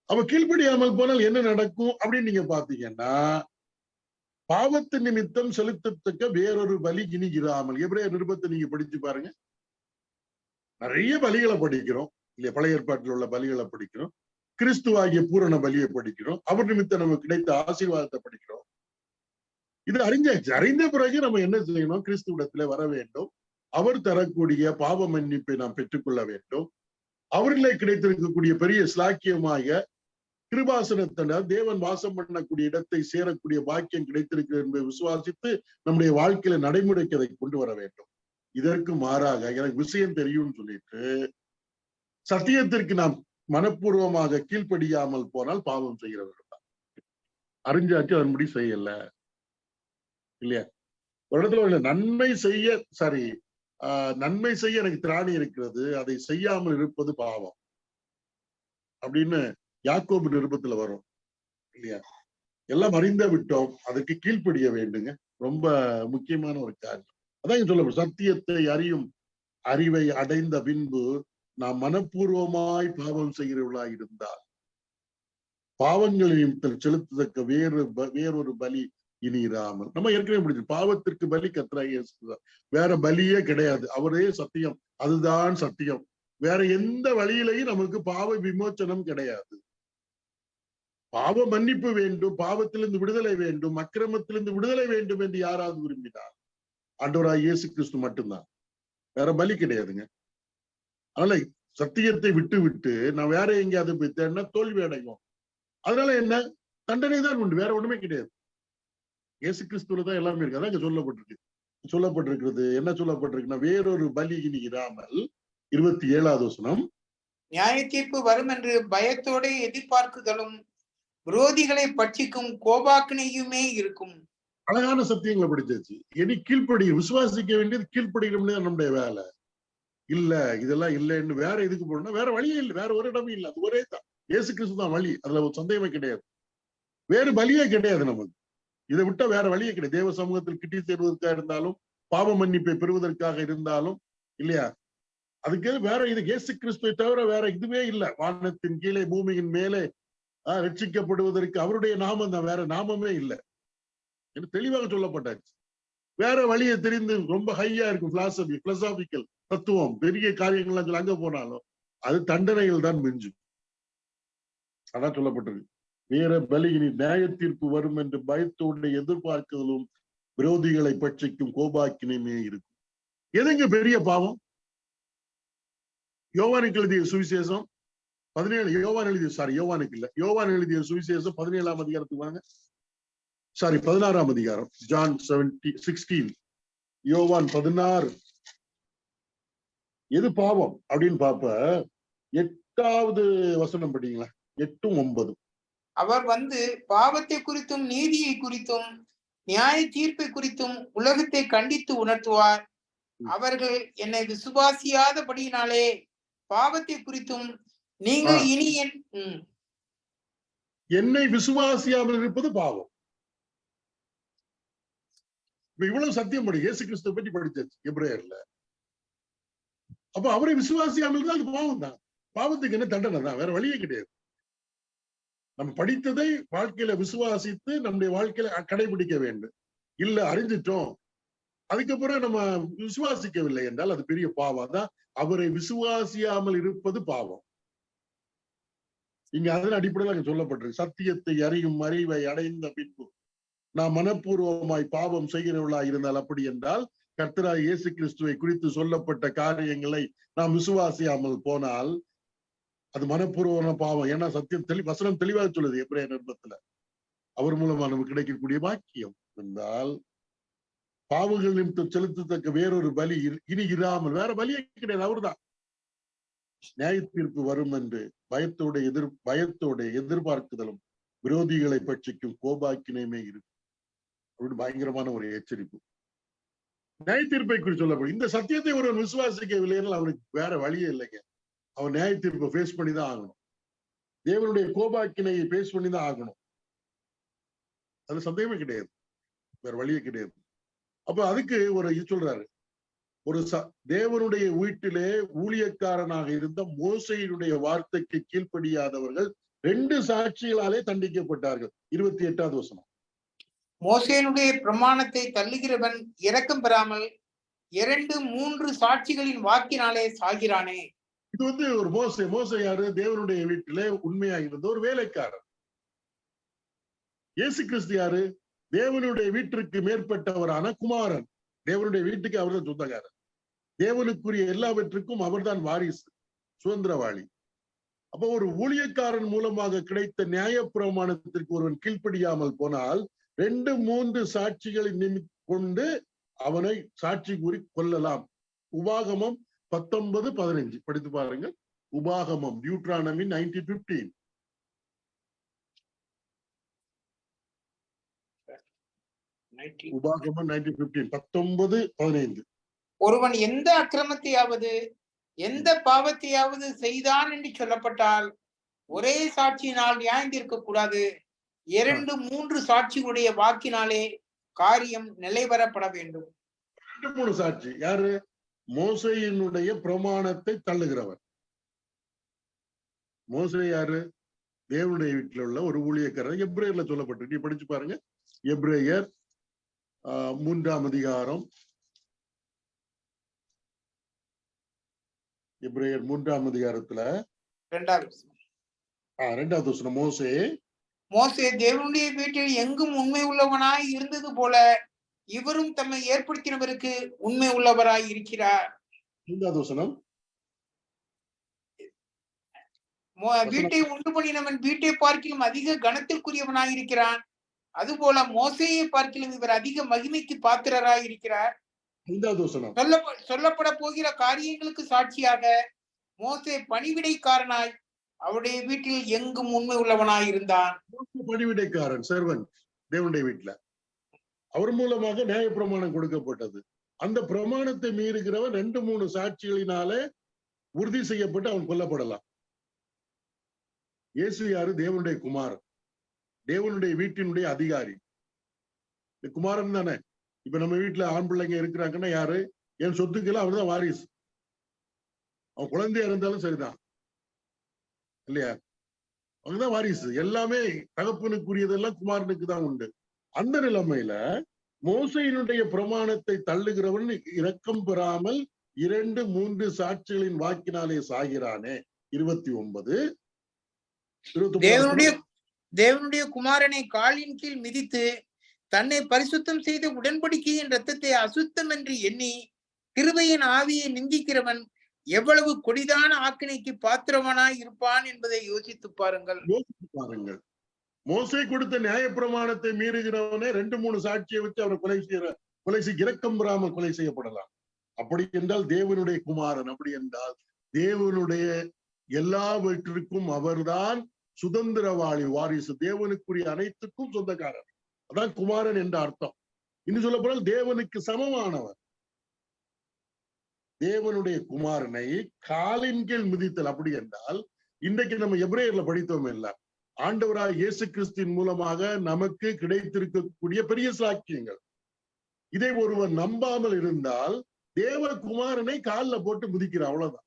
அவ கீழ்ப்படியாமல் போனால் என்ன நடக்கும் அப்படின்னு நீங்க பாத்தீங்கன்னா, பாவத்து நிமித்தம் செலுத்தத்தக்க வேறொரு பலி இனி இராமல். எபிரேயர் நிருபத்தை நீங்க படிச்சு பாருங்க. நிறைய பலிகளை படிக்கிறோம் இல்லையா? பழைய ஏற்பாட்டில் உள்ள பலிகளை படிக்கிறோம். கிறிஸ்துவாகிய பூரண பலியை படிக்கிறோம். அவர் நிமித்தம் நமக்கு கிடைத்த ஆசீர்வாதத்தை படிக்கிறோம். இது அறிஞ்சாச்சு. அறிந்த பிறகு நம்ம என்ன செய்யணும்? கிறிஸ்துவிடத்துல வர வேண்டும். அவர் தரக்கூடிய பாவ மன்னிப்பை நாம் பெற்றுக்கொள்ள வேண்டும். அவர்களே கிடைத்திருக்கக்கூடிய பெரிய ஸ்லாக்கியமாக கிருபாசனத்தினர் தேவன் வாசம் பண்ணக்கூடிய இடத்தை சேரக்கூடிய பாக்கியம் கிடைத்திருக்கிறது என்பதை விசுவாசித்து நம்முடைய வாழ்க்கையில நடைமுறைக்கு அதை கொண்டு வர வேண்டும். இதற்கு மாறாக எனக்கு விஷயம் தெரியும்னு சொல்லிட்டு சத்தியத்திற்கு நாம் மனப்பூர்வமாக கீழ்ப்படியாமல் போனால் பாவம் செய்கிறவர்கள் தான். அறிஞ்சாச்சு, அதன்படி செய்யல இல்லையா? ஒரு இடத்துல நன்மை செய்ய எனக்கு திராணி இருக்கிறது, அதை செய்யாமல் இருப்பது பாவம் அப்படின்னு யாக்கோபு நிருபத்துல வரும் இல்லையா? எல்லாம் அறிந்த விட்டோம், அதுக்கு கீழ்ப்படிய வேண்டுங்க. ரொம்ப முக்கியமான ஒரு காரியம். அதான் சொல்ல சத்தியத்தை அறியும் அறிவை அடைந்த பின்பு நாம் மனப்பூர்வமாய் பாவம் செய்கிறவர்களாய் இருந்தால் பாவங்களையும் செலுத்தத்தக்க வேறொரு பலி இனி இராமல். நம்ம ஏற்கனவே முடிஞ்சு பாவத்திற்கு பலி கர்த்தராகிய இயேசு. வேற பலியே கிடையாது. அவரே சத்தியம், அதுதான் சத்தியம். வேற எந்த வழியிலையும் நமக்கு பாவ விமோச்சனம் கிடையாது. பாவ மன்னிப்பு வேண்டும், பாவத்திலிருந்து விடுதலை வேண்டும், அக்கிரமத்திலிருந்து விடுதலை வேண்டும் என்று யாராவது விரும்பினார் ஆண்டவராகிய இயேசு கிறிஸ்து மட்டும்தான். வேற பலி கிடையாதுங்க. அதனால சத்தியத்தை விட்டு நான் வேற எங்கேயாவது போய் தேடினா தோல்வி அடைவோம். அதனால என்ன? தண்டனை தான் உண்டு, வேற ஒண்ணுமே கிடையாது. இயேசு கிறிஸ்துவ தான் எல்லாமே இருக்கு. அதான் இங்க சொல்லப்பட்டிருக்கிறது. என்ன சொல்லப்பட்டிருக்குன்னா, வேறொரு பலி இனி இராமல். 27வது வசனம், நியாய தீர்ப்பு வரும் என்று பயத்தோட எதிர்பார்க்குதலும் விரோதிகளை பட்சிக்கும் கோபாக்கினையுமே இருக்கும். அழகான சத்தியங்களை படிச்சாச்சு. இனி விசுவாசிக்க வேண்டியது கீழ்ப்படுகிறோம்னு நம்முடைய வேலை இல்ல. இதெல்லாம் இல்லைன்னு வேற இதுக்கு போனா வேற வழியே இல்லை, வேற ஒரு இடமே இல்லை. அது ஒரே தான், இயேசு கிறிஸ்து தான் வழி. அதுல ஒரு சந்தேகமே கிடையாது. வேறு பலியே கிடையாது நமக்கு. இதை விட்டா வேற வழியே கிடையாது. தேவ சமூகத்தில் கிட்டி சேர்வதற்காக இருந்தாலும், பாவ மன்னிப்பை பெறுவதற்காக இருந்தாலும் இல்லையா, அதுக்கு வேற இது இயேசு கிறிஸ்துவை தவிர வேற இதுவே இல்லை. வானத்தின் கீழே பூமியின் மேலே ரட்சிக்கப்படுவதற்கு அவருடைய நாமம் தான், வேற நாமமே இல்லை என்று தெளிவாக சொல்லப்பட்டாச்சு. வேற வழியை தெரிந்து ரொம்ப ஹையா இருக்கும் பிலசாபிக்கல் தத்துவம், பெரிய காரியங்கள் அங்க போனாலும் அது தண்டனைகள் தான் மிஞ்சும். அதான் சொல்லப்பட்டிருக்கு. வேற பலியினி நியாய தீர்ப்பு வரும் என்று பயத்தோடு எதிர்பார்க்குதலும் விரோதிகளை பட்சிக்கும் கோபாக்கினையுமே இருக்கும். எதுங்க பெரிய பாவம்? யோவானுக்கு எழுதிய சுவிசேஷம் 17, யோவான் எழுதிய சுவிசேஷம் 17ஆம் அதிகாரத்துக்கு வாங்க. 16ஆம் அதிகாரம், ஜான் 16, யோவான் 16. எது பாவம் அப்படின்னு பாப்ப 8வது வசனம் படிங்களா? 8, 9. அவர் வந்து பாவத்தை குறித்தும் நீதியை குறித்தும் நியாய தீர்ப்பை குறித்தும் உலகத்தை கண்டித்து உணர்த்துவார். அவர்கள் என்னை விசுவாசியாதபடியினாலே பாவத்தை குறித்தும் நீங்கள் இனி என்னை விசுவாசியாமல் இருப்பது பாவம். இவ்வளவு சத்தியம் படி இயேசு கிறிஸ்துவை பற்றி படிச்சாச்சு எபிரேயர்ல. அப்ப அவரை விசுவாசியாமல் இருந்தால் அது பாவம் தான். பாவத்துக்கு என்ன தண்டனை தான், வேற வழியே கிடையாது. நம்ம படித்ததை வாழ்க்கையில விசுவாசித்து நம்முடைய வாழ்க்கையில கடைபிடிக்க வேண்டும். இல்ல அறிஞ்சிட்டோம், அதுக்கப்புறம் நம்ம விசுவாசிக்கவில்லை என்றால் அது பெரிய பாவம் தான். அவரை விசுவாசியாமல் இருப்பது பாவம். இங்க அதன் அடிப்படையில் சொல்லப்பட்டிருக்கு. சத்தியத்தை அறியும் அறிவை அடைந்த பின்பு நாம் மனப்பூர்வமாய் பாவம் செய்கிறவர்களா இருந்தால், அப்படி என்றால் கர்த்தராகிய இயேசு கிறிஸ்துவை குறித்து சொல்லப்பட்ட காரியங்களை நாம் விசுவாசியாமல் போனால் அது மனப்பூர்வமான பாவம். ஏன்னா சத்தியம் வசனம் தெளிவாக சொல்லுது எபிரேயர் நிருபத்துல. அவர் மூலமா நமக்கு கிடைக்கக்கூடிய பாக்கியம் என்றால் பாவங்கள் நிமித்தம் செலுத்தத்தக்க வேறொரு பலி இனி இராமல். வேற பலியே கிடையாது, அவர்தான். நியாய தீர்ப்பு வரும் என்று பயத்தோட எதிர்பார்க்குதலும் விரோதிகளை பட்சிக்கும் கோபாக்கினையுமே இருக்கு அப்படின்னு பயங்கரமான ஒரு எச்சரிப்பு. நியாய தீர்ப்பை குறித்து சொல்லப்படும். இந்த சத்தியத்தை ஒருவன் விசுவாசிக்கவில்லை என்றால் அவனுக்கு வேற வழியே இல்லைங்க. அவன் நியாய தீர்ப்பை ஃபேஸ் பண்ணி தான் ஆகணும். தேவனுடைய கோபாக்கினையை ஃபேஸ் பண்ணி தான் ஆகணும். அது சந்தேகமே கிடையாது, வேற வழியே கிடையாது. அப்ப அதுக்கு ஒரு இது சொல்றாரு, ஒரு தேவனுடைய வீட்டிலே ஊழியக்காரனாக இருந்த மோசேயினுடைய வார்த்தைக்கு கீழ்ப்படியாதவர்கள் 2 சாட்சிகளாலே தண்டிக்கப்பட்டார்கள். 28வது வசனம். மோசேயினுடைய பிரமாணத்தை தள்ளுகிறவன் இரக்கம் பெறாமல் 2-3 சாட்சிகளின் வாக்கினாலே சாகிறானே. இது ஒரு மோசே யாரு? தேவனுடைய வீட்டிலே உண்மையாக இருந்த ஒரு வேலைக்காரர். இயேசு கிறிஸ்து யாரு? தேவனுடைய வீட்டிற்கு மேற்பட்டவரான குமாரன். தேவனுடைய வீட்டுக்கு அவர்தான் சொந்தக்காரர். தேவனுக்குரிய எல்லாவற்றுக்கும் அவர்தான் வாரிசு, சுதந்திரவாளி. அப்போ ஒரு ஊழியக்காரன் மூலமாக கிடைத்த நியாய பிரமாணத்திற்கு ஒருவன் கீழ்ப்படியாமல் போனால் 2-3 சாட்சிகளை கொண்டு அவனை சாட்சி கூறி கொல்லலாம். உபாகமம் 19:15 படித்து பாருங்க. உபாகமம், டியூட்ரானமி 19:15. உபாகமம் 19:15, 19:15. ஒருவன் எந்த அக்கிரமத்தையாவது எந்த பாவத்தையாவது செய்தான் என்று சொல்லப்பட்டால் ஒரே சாட்சியினால் நியாயம் தீர்க்க கூடாது. 2-3 சாட்சிகளுடைய வாக்கினாலே காரியம் நிலைவரப்பட வேண்டும். 2-3 சாட்சி யாரு? மோசேயினுடைய பிரமாணத்தை தள்ளுகிறவர். மோசே யாரு? தேவனுடைய வீட்டில் உள்ள ஒரு ஊழியக்காரர். எப்ரேயர்ல சொல்லப்பட்டிருக்கு, படிச்சு பாருங்க. எப்ரேயர் 3ஆம் அதிகாரம், எப்ரேயர் 3ஆம் அதிகாரத்துல 2வது வசனம். மோசே தேவனுடைய வீட்டில் எங்கும் உண்மை உள்ளவனாய் இருந்தது போல இவரும் தம்மை ஏற்படுத்தினவருக்கு உண்மை உள்ளவராய் இருக்கிறார். 5வது வசனம். வீட்டை உண்டு பண்ணினவன் வீட்டை பார்க்கிலும் அதிக கனத்திற்குரியவனாய் இருக்கிறான். அதுபோல மோசேயை பார்க்கிலும் இவர் அதிக மகிமைக்கு பாத்திரராய் இருக்கிறார். 5வது வசனம். சொல்லப்பட போகிற காரியங்களுக்கு சாட்சியாக மோசே பணிவிடைக்காரனாய் அவருடைய வீட்டில் எங்கும் உண்மை உள்ளவனாய் இருந்தான். பணிவிடைக்காரன், சர்வன்ட், தேவனுடைய வீட்டுல அவர் மூலமாக நியாய பிரமாணம் கொடுக்கப்பட்டது. அந்த பிரமாணத்தை மீறுகிறவன் 2-3 சாட்சிகளினாலே உறுதி செய்யப்பட்டு அவன் கொல்லப்படலாம். இயேசு யாரு? தேவனுடைய குமாரன், தேவனுடைய வீட்டினுடைய அதிகாரி. குமாரன் தானே. இப்ப நம்ம வீட்டுல ஆண் பிள்ளைங்க இருக்கிறாங்கன்னா யாரு? என் சொத்துக்கெல்லாம் அவர் தான் வாரிசு. அவன் குழந்தையா இருந்தாலும் சரிதான் இல்லையா? அவங்கதான் வாரிசு. எல்லாமே தகப்பனுக்குரியதெல்லாம் குமாரனுக்கு தான் உண்டு. அந்த நிலைமையில மோசேயினுடைய பிரமாணத்தை தள்ளுகிறவன் இரக்கம் பெறாமல் 2-3 சாட்சிகளின் வாக்கினாலே சாகிறானே. 29. தேவனுடைய குமாரனை காலின் கீழ் மிதித்து தன்னை பரிசுத்தம் செய்த உடன்படிக்கையின் இரத்தத்தை அசுத்தம் என்று எண்ணி கிருபையின் ஆவியை நிந்திக்கிறவன் எவ்வளவு கொடிதான ஆக்கினைக்கு பாத்திரவனாய் இருப்பான் என்பதை யோசித்து பாருங்கள். மோசே கொடுத்த நியாய பிரமாணத்தை மீறுகிறவனே 2-3 சாட்சியை வச்சு அவரை கொலை செய்ய இரக்கம் பெறாமல் கொலை செய்யப்படலாம். அப்படி என்றால் தேவனுடைய குமாரன், அப்படி என்றால் தேவனுடைய எல்லாவற்றிற்கும் அவர்தான் சுதந்திரவாளி, வாரிசு, தேவனுக்குரிய அனைத்துக்கும் சொந்தக்காரர். அதான் குமாரன் என்ற அர்த்தம். இன்னும் சொல்ல போனால் தேவனுக்கு சமமானவர். தேவனுடைய குமாரனை காலின் கீழ் மிதித்தல். அப்படி என்றால் இன்றைக்கு நம்ம எபிரேயர்ல படித்தோம் இல்ல, ஆண்டவராய் இயேசு கிறிஸ்துவின் மூலமாக நமக்கு கிடைத்திருக்கக்கூடிய பெரிய சாக்கியங்கள். இதை ஒருவர் நம்பாமல் இருந்தால் தேவகுமாரனை காலில் போட்டு மிதிக்கிறார், அவ்வளவுதான்.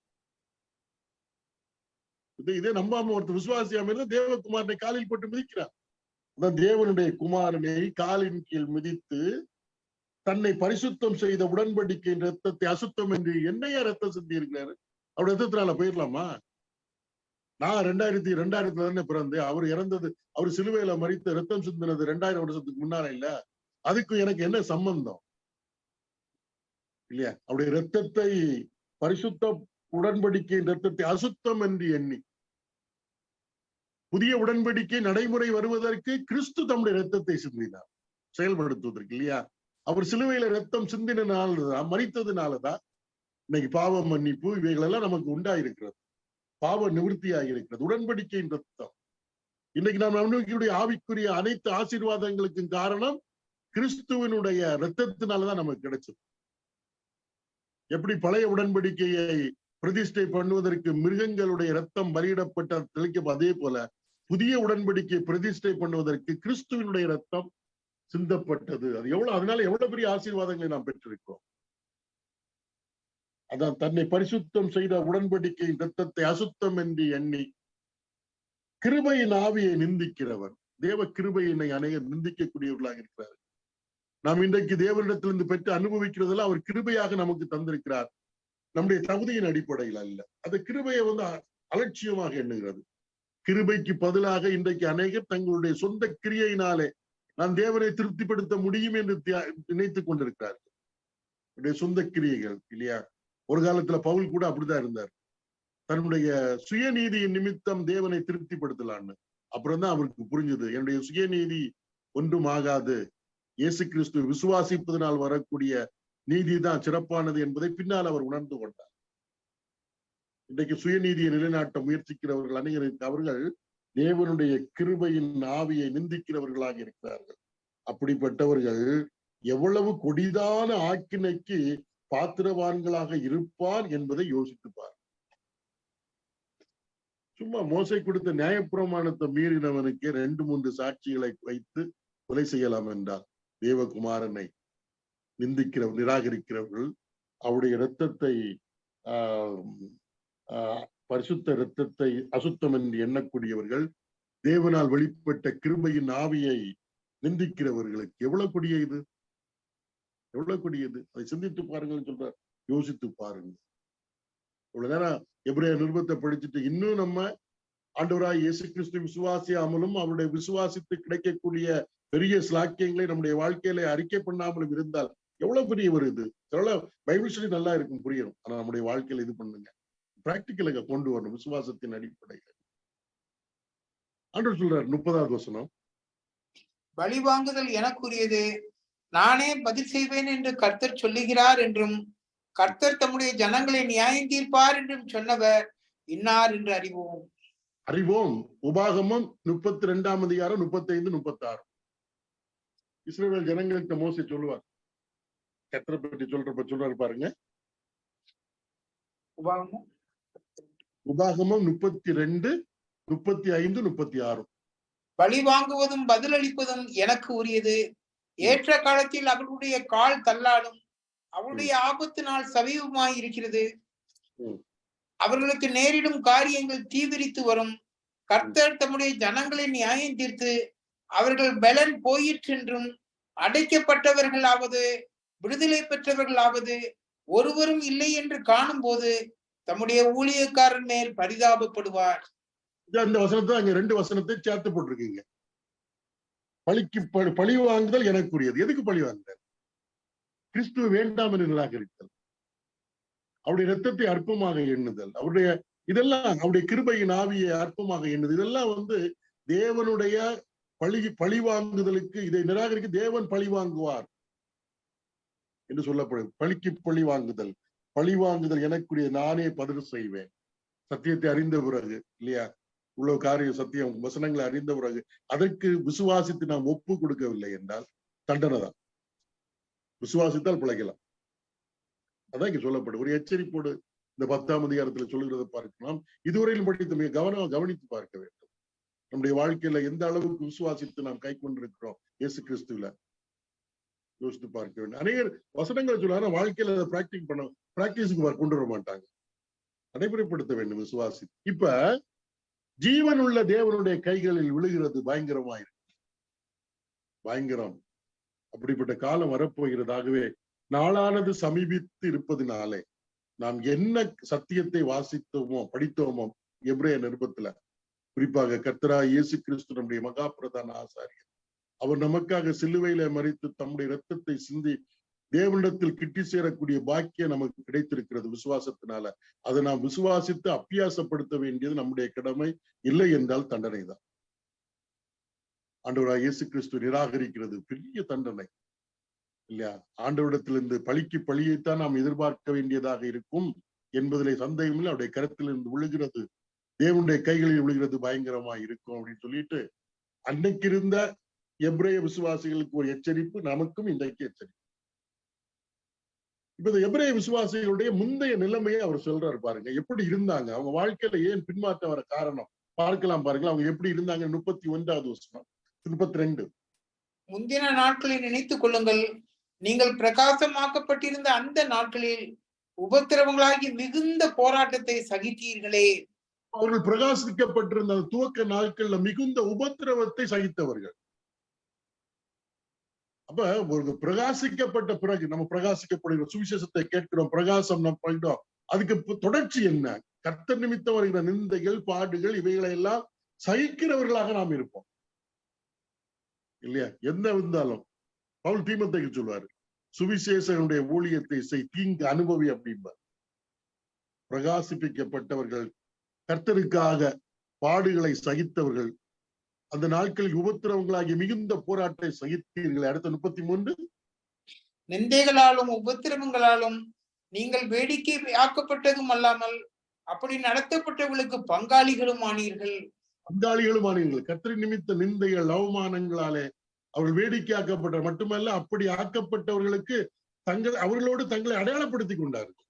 இதே நம்பாம ஒருத்தர் விசுவாசியாம இருந்தா தேவகுமாரனை காலில் போட்டு மிதிக்கிறார். தேவனுடைய குமாரனை காலின் கீழ் மிதித்து தன்னை பரிசுத்தம் செய்த உடன்படிக்கையின் ரத்தத்தை அசுத்தம் என்று என்னையா ரத்தம் சிந்தி இருக்கிறாரு? அவருடைய ரத்தத்தினால போயிடலாமா? நான் 2000 தானே பிறந்தேன். அவர் இறந்தது, அவர் சிலுவையில மரித்த ரத்தம் சிந்தினது 2000 வருஷத்துக்கு முன்னால இல்ல. அதுக்கு எனக்கு என்ன சம்பந்தம் இல்லையா? அவருடைய ரத்தத்தை, பரிசுத்த உடன்படிக்கையின் ரத்தத்தை அசுத்தம் என்று எண்ணி புதிய உடன்படிக்கை நடைமுறை வருவதற்கு கிறிஸ்து தம்முடைய ரத்தத்தை சிந்தினார், செயல்படுத்துவதற்கு இல்லையா? அவர் சிலுவையில ரத்தம் சிந்தினால்தான், மரித்ததுனாலதான் இன்னைக்கு பாவ மன்னிப்பு இவைகள் எல்லாம் நமக்கு உண்டாயிருக்கிறது, பாவ நிவர்த்தியாக இருக்கிறது. உடன்படிக்கையின் ரத்தம். இன்னைக்கு நாம் நம்மளுடைய ஆவிக்குரிய அனைத்து ஆசீர்வாதங்களுக்கும் காரணம் கிறிஸ்துவனுடைய ரத்தத்தினாலதான் நமக்கு கிடைச்சது. எப்படி பழைய உடன்படிக்கையை பிரதிஷ்டை பண்ணுவதற்கு மிருகங்களுடைய ரத்தம் பலியிடப்பட்ட தெளிக்க, அதே போல புதிய உடன்படிக்கை பிரதிஷ்டை பண்ணுவதற்கு கிறிஸ்துவனுடைய ரத்தம் சிந்தப்பட்டது. அது எவ்வளவு, அதனால எவ்வளவு பெரிய ஆசீர்வாதங்களை நாம் பெற்றிருக்கிறோம். அதான் தன்னை பரிசுத்தம் செய்த உடன்படிக்கையின் ரத்தத்தை அசுத்தம் என்று எண்ணி கிருபையின் ஆவியை நிந்திக்கிறவர். தேவ கிருபையினை அநேகர் நிந்திக்கக்கூடியவர்களாக இருக்கிறார். நாம் இன்றைக்கு தேவனிடத்திலிருந்து பெற்று அனுபவிக்கிறதெல்லாம் அவர் கிருபையாக நமக்கு தந்திருக்கிறார், நம்முடைய தகுதியின் அடிப்படையில் அல்ல. அது கிருபையை அலட்சியமாக எண்ணுகிறது. கிருபைக்கு பதிலாக இன்றைக்கு அநேகர் தங்களுடைய சொந்த கிரியையினாலே நான் தேவனை திருப்திப்படுத்த முடியும் என்று நினைத்துக் கொண்டிருக்கிறார்கள். சொந்த கிரியைகள் இல்லையா. ஒரு காலத்துல பவுல் கூட அப்படிதான் இருந்தார். தன்னுடைய சுயநீதியின் நிமித்தம் தேவனை திருப்திப்படுத்தலான்னு. அப்புறம் தான் அவருக்கு புரிஞ்சது, என்னுடைய சுயநீதி ஒன்றும் ஆகாது, இயேசு கிறிஸ்து விசுவாசிப்பதனால் வரக்கூடிய நீதி தான் சிறப்பானது என்பதை பின்னால் அவர் உணர்ந்து கொண்டார். இன்றைக்கு சுயநீதியை நிலைநாட்ட முயற்சிக்கிறவர்கள் அனைவருக்கு அவர்கள் தேவனுடைய கிருபையின் ஆவியை நிந்திக்கிறவர்களாக இருக்கிறார்கள். அப்படிப்பட்டவர்கள் எவ்வளவு கொடிதான ஆக்கினைக்கு பாத்திரவான்களாக இருப்பார் என்பதை யோசித்துப்பார். சும்மா மோசை கொடுத்த நியாயப்பிரமாணத்தை மீறினவனுக்கு 2-3 சாட்சிகளை வைத்து கொலை செய்யலாம் என்றால், தேவகுமாரனை நிராகரிக்கிறவர்கள், அவருடைய இரத்தத்தை பரிசுத்த இரத்தத்தை அசுத்தம் என்று எண்ணக்கூடியவர்கள், தேவனால் வெளிப்பட்ட கிருபையின் ஆவியை நிந்திக்கிறவர்களுக்கு எவ்வளவு கொடிய இது, எவ்வளவு கொடியது. அதை சிந்தித்து பாருங்கள் சொல்றார், யோசித்து பாருங்க. இவ்வளவு நேரம் எபிரேயர் நிருபத்தை படிச்சுட்டு இன்னும் நம்ம ஆண்டவராய் இயேசு கிறிஸ்து விசுவாசியாமலும் அவருடைய விசுவாசித்து கிடைக்கக்கூடிய பெரிய ஸ்லாக்கியங்களை நம்முடைய வாழ்க்கையில அறிக்கை பண்ணாமலும் இருந்தால் எவ்வளவு பெரிய ஒரு இது. எவ்வளவு பைபிள் ஸ்டடி நல்லா இருக்கும், புரியணும். ஆனா நம்முடைய வாழ்க்கையில இது பண்ணுங்க, பிராக்டிக்கலுக்கு கொண்டு வரணும் விசுவாசத்தின் அடிப்படையில். ஆண்டவர் சொல்றார் 30வது வசனம், பலி வாங்குதல் எனக்குரியது, நானே பதில் செய்வேன் என்று கர்த்தர் சொல்லுகிறார் என்றும் கர்த்தர் தம்முடைய ஜனங்களை நியாயம் தீர்ப்பார் என்றும் சொன்னவர் இன்னார் என்று அறிவோம். உபாகமம் 32ஆம் அதிகாரம் 35-36. இஸ்ரவேல் ஜனங்களுக்கு மோசே சொல்லுவார், கர்த்தரை பற்றி சொல்றாரு பாருங்க. உபாகமம் 32, 35, 36. பலி வாங்குவதும் பதிலளிப்பதும் எனக்கு உரியது, ஏற்ற காலத்தில் அவர்களுடைய கால் தள்ளாடும், அவருடைய ஆபத்து நாள் சமீபமாய் இருக்கிறது, அவர்களுக்கு நேரிடும் காரியங்கள் தீவிரித்து வரும், கர்த்தர் தம்முடைய ஜனங்களை நியாயம் தீர்த்து அவர்கள் பலன் போயிற்றென்றும் அடைக்கப்பட்டவர்களாவது விடுதலை பெற்றவர்களாவது ஒருவரும் இல்லை என்று காணும் போது தம்முடைய ஊழியக்காரன் மேல் பரிதாபப்படுவார். இந்த வசனத்தை அங்க 2 வசனத்தை சேர்த்து போட்டிருக்கீங்க. பழி வாங்குதல் எனக்குரியது. எதுக்கு பழி வாங்குதல்? கிறிஸ்துவ வேண்டாம் என்று நிராகரித்தல், அவருடைய ரத்தத்தை அற்பமாக எண்ணுதல், இதெல்லாம் அவருடைய கிருபையின் ஆவியை அற்பமாக எண்ணுது. இதெல்லாம் தேவனுடைய பழி வாங்குதலுக்கு, இதை நிராகரிக்க தேவன் பழி வாங்குவார் என்று சொல்லப்படும். பழி வாங்குதல் எனக்குரிய, நானே பதில் செய்வேன். சத்தியத்தை அறிந்த பிறகு இல்லையா, இவ்வளவு காரிய சத்தியம் வசனங்களை அறிந்த பிறகு அதற்கு விசுவாசித்து நாம் ஒப்பு கொடுக்கவில்லை என்றால் தண்டனை தான். விசுவாசித்தால் பிழைக்கலாம். அதான் இங்க சொல்லப்படும் ஒரு எச்சரிப்போடு இந்த 10ஆம் அதிகாரத்துல சொல்லுகிறத பார்க்கலாம். இதுவரையிலும் படித்து கவனித்து பார்க்க வேண்டும். நம்முடைய வாழ்க்கையில எந்த அளவுக்கு விசுவாசித்து நாம் கை கொண்டிருக்கிறோம் இயேசு கிறிஸ்துவில யோசித்து பார்க்க வேண்டும். அநேகர் வசனங்களை சொல்லுவாங்க, வாழ்க்கையில அதை பிராக்டிஸுக்கு கொண்டு வர மாட்டாங்க. நடைமுறைப்படுத்த வேண்டும் விசுவாசி. இப்ப ஜீவன் உள்ள தேவனுடைய கைகளில் விழுகிறது பயங்கரமாயிருக்கு, பயங்கரம். அப்படிப்பட்ட காலம் வரப்போகிறதாகவே நாளானது சமீபித்து இருப்பதினாலே நாம் என்ன சத்தியத்தை வாசித்தோமோ படித்தோமோ எபிரேயர் நிருபத்துல, குறிப்பாக கர்த்தராகிய இயேசு கிறிஸ்து நம்முடைய மகா பிரதான ஆசாரியர், அவர் நமக்காக சிலுவையில மரித்து தம்முடைய இரத்தத்தை சிந்தி தேவனிடத்தில் கிட்டி சேரக்கூடிய பாக்கியம் நமக்கு கிடைத்திருக்கிறது விசுவாசத்தினால. அதை நாம் விசுவாசித்து அப்பியாசப்படுத்த வேண்டியது நம்முடைய கடமை. இல்லை என்றால் தண்டனை தான். ஆண்டவராகிய இயேசு கிறிஸ்து நிராகரிக்கிறது பெரிய தண்டனை இல்லையா. ஆண்டவரிடத்திலிருந்து பழிக்கு பழியைத்தான் நாம் எதிர்பார்க்க வேண்டியதாக இருக்கும் என்பதிலே சந்தேகமில்லை. அவருடைய கருத்திலிருந்து விழுகிறது, தேவனுடைய கைகளில் விழுகிறது பயங்கரமா இருக்கும் அப்படின்னு சொல்லிட்டு, அன்னைக்கு இருந்த எபிரேய விசுவாசிகளுக்கு ஒரு எச்சரிப்பு, நமக்கும் இன்றைக்கு எச்சரிப்பு. இப்ப இந்த எபிரேய விசுவாசிகளுடைய முந்தைய நிலைமையை அவர் சொல்றாரு பாருங்க. எப்படி இருந்தாங்க, அவங்க வாழ்க்கையில ஏன் பின்மாற்றம் வர காரணம் பார்க்கலாம் பாருங்க. அவங்க எப்படி இருந்தாங்க. 31வது வசனம், 32. முந்தின நாட்களை நினைத்துக் கொள்ளுங்கள். நீங்கள் பிரகாசமாக்கப்பட்டிருந்த அந்த நாட்களில் உபத்திரவங்களாகி மிகுந்த போராட்டத்தை சகித்தீர்களே. அவர்கள் பிரகாசிக்கப்பட்டிருந்த துவக்க நாட்கள்ல மிகுந்த உபத்திரவத்தை சகித்தவர்கள். அப்ப ஒரு பிரகாசிக்கப்பட்ட பிறகு நம்ம பிரகாசிக்கப்படுகிறோம், சுவிசேஷத்தை கேட்கிறோம், பிரகாசம் நம்ம பண்ணிட்டோம். அதுக்கு தொடர்ச்சி என்ன? கர்த்தர் நிமித்தம் வருகிற நிந்தைகள், பாடுகள், இவைகளை எல்லாம் சகிக்கிறவர்களாக நாம் இருப்போம் இல்லையா? என்ன இருந்தாலும் பவுல் தீமோத்தேயுக்கு சொல்வாரு, சுவிசேஷனுடைய ஊழியத்தை செய், தீங்கு அனுபவி அப்படிம்பார். பிரகாசிப்பிக்கப்பட்டவர்கள், கர்த்தருக்காக பாடுகளை சகித்தவர்கள், அந்த நாட்களில் உபத்திரவங்களாகிய மிகுந்த போராட்டத்தை சகித்தீர்கள். அடுத்த 33. நிந்தைகளாலும் உபத்திரவங்களாலும் நீங்கள் வேடிக்கை ஆக்கப்பட்டதும் அல்லாமல் அப்படி நடத்தப்பட்டவர்களுக்கு பங்காளிகளும் ஆனீர்கள். பங்காளிகளும் ஆனீர்கள். கர்த்தரின் நிமித்த நிந்தைகள், அவமானங்களாலே அவர்கள் வேடிக்கையாக்கப்பட்ட மட்டுமல்ல, அப்படி ஆக்கப்பட்டவர்களுக்கு அவர்களோடு தங்களை அடையாளப்படுத்திக் கொண்டார்கள்.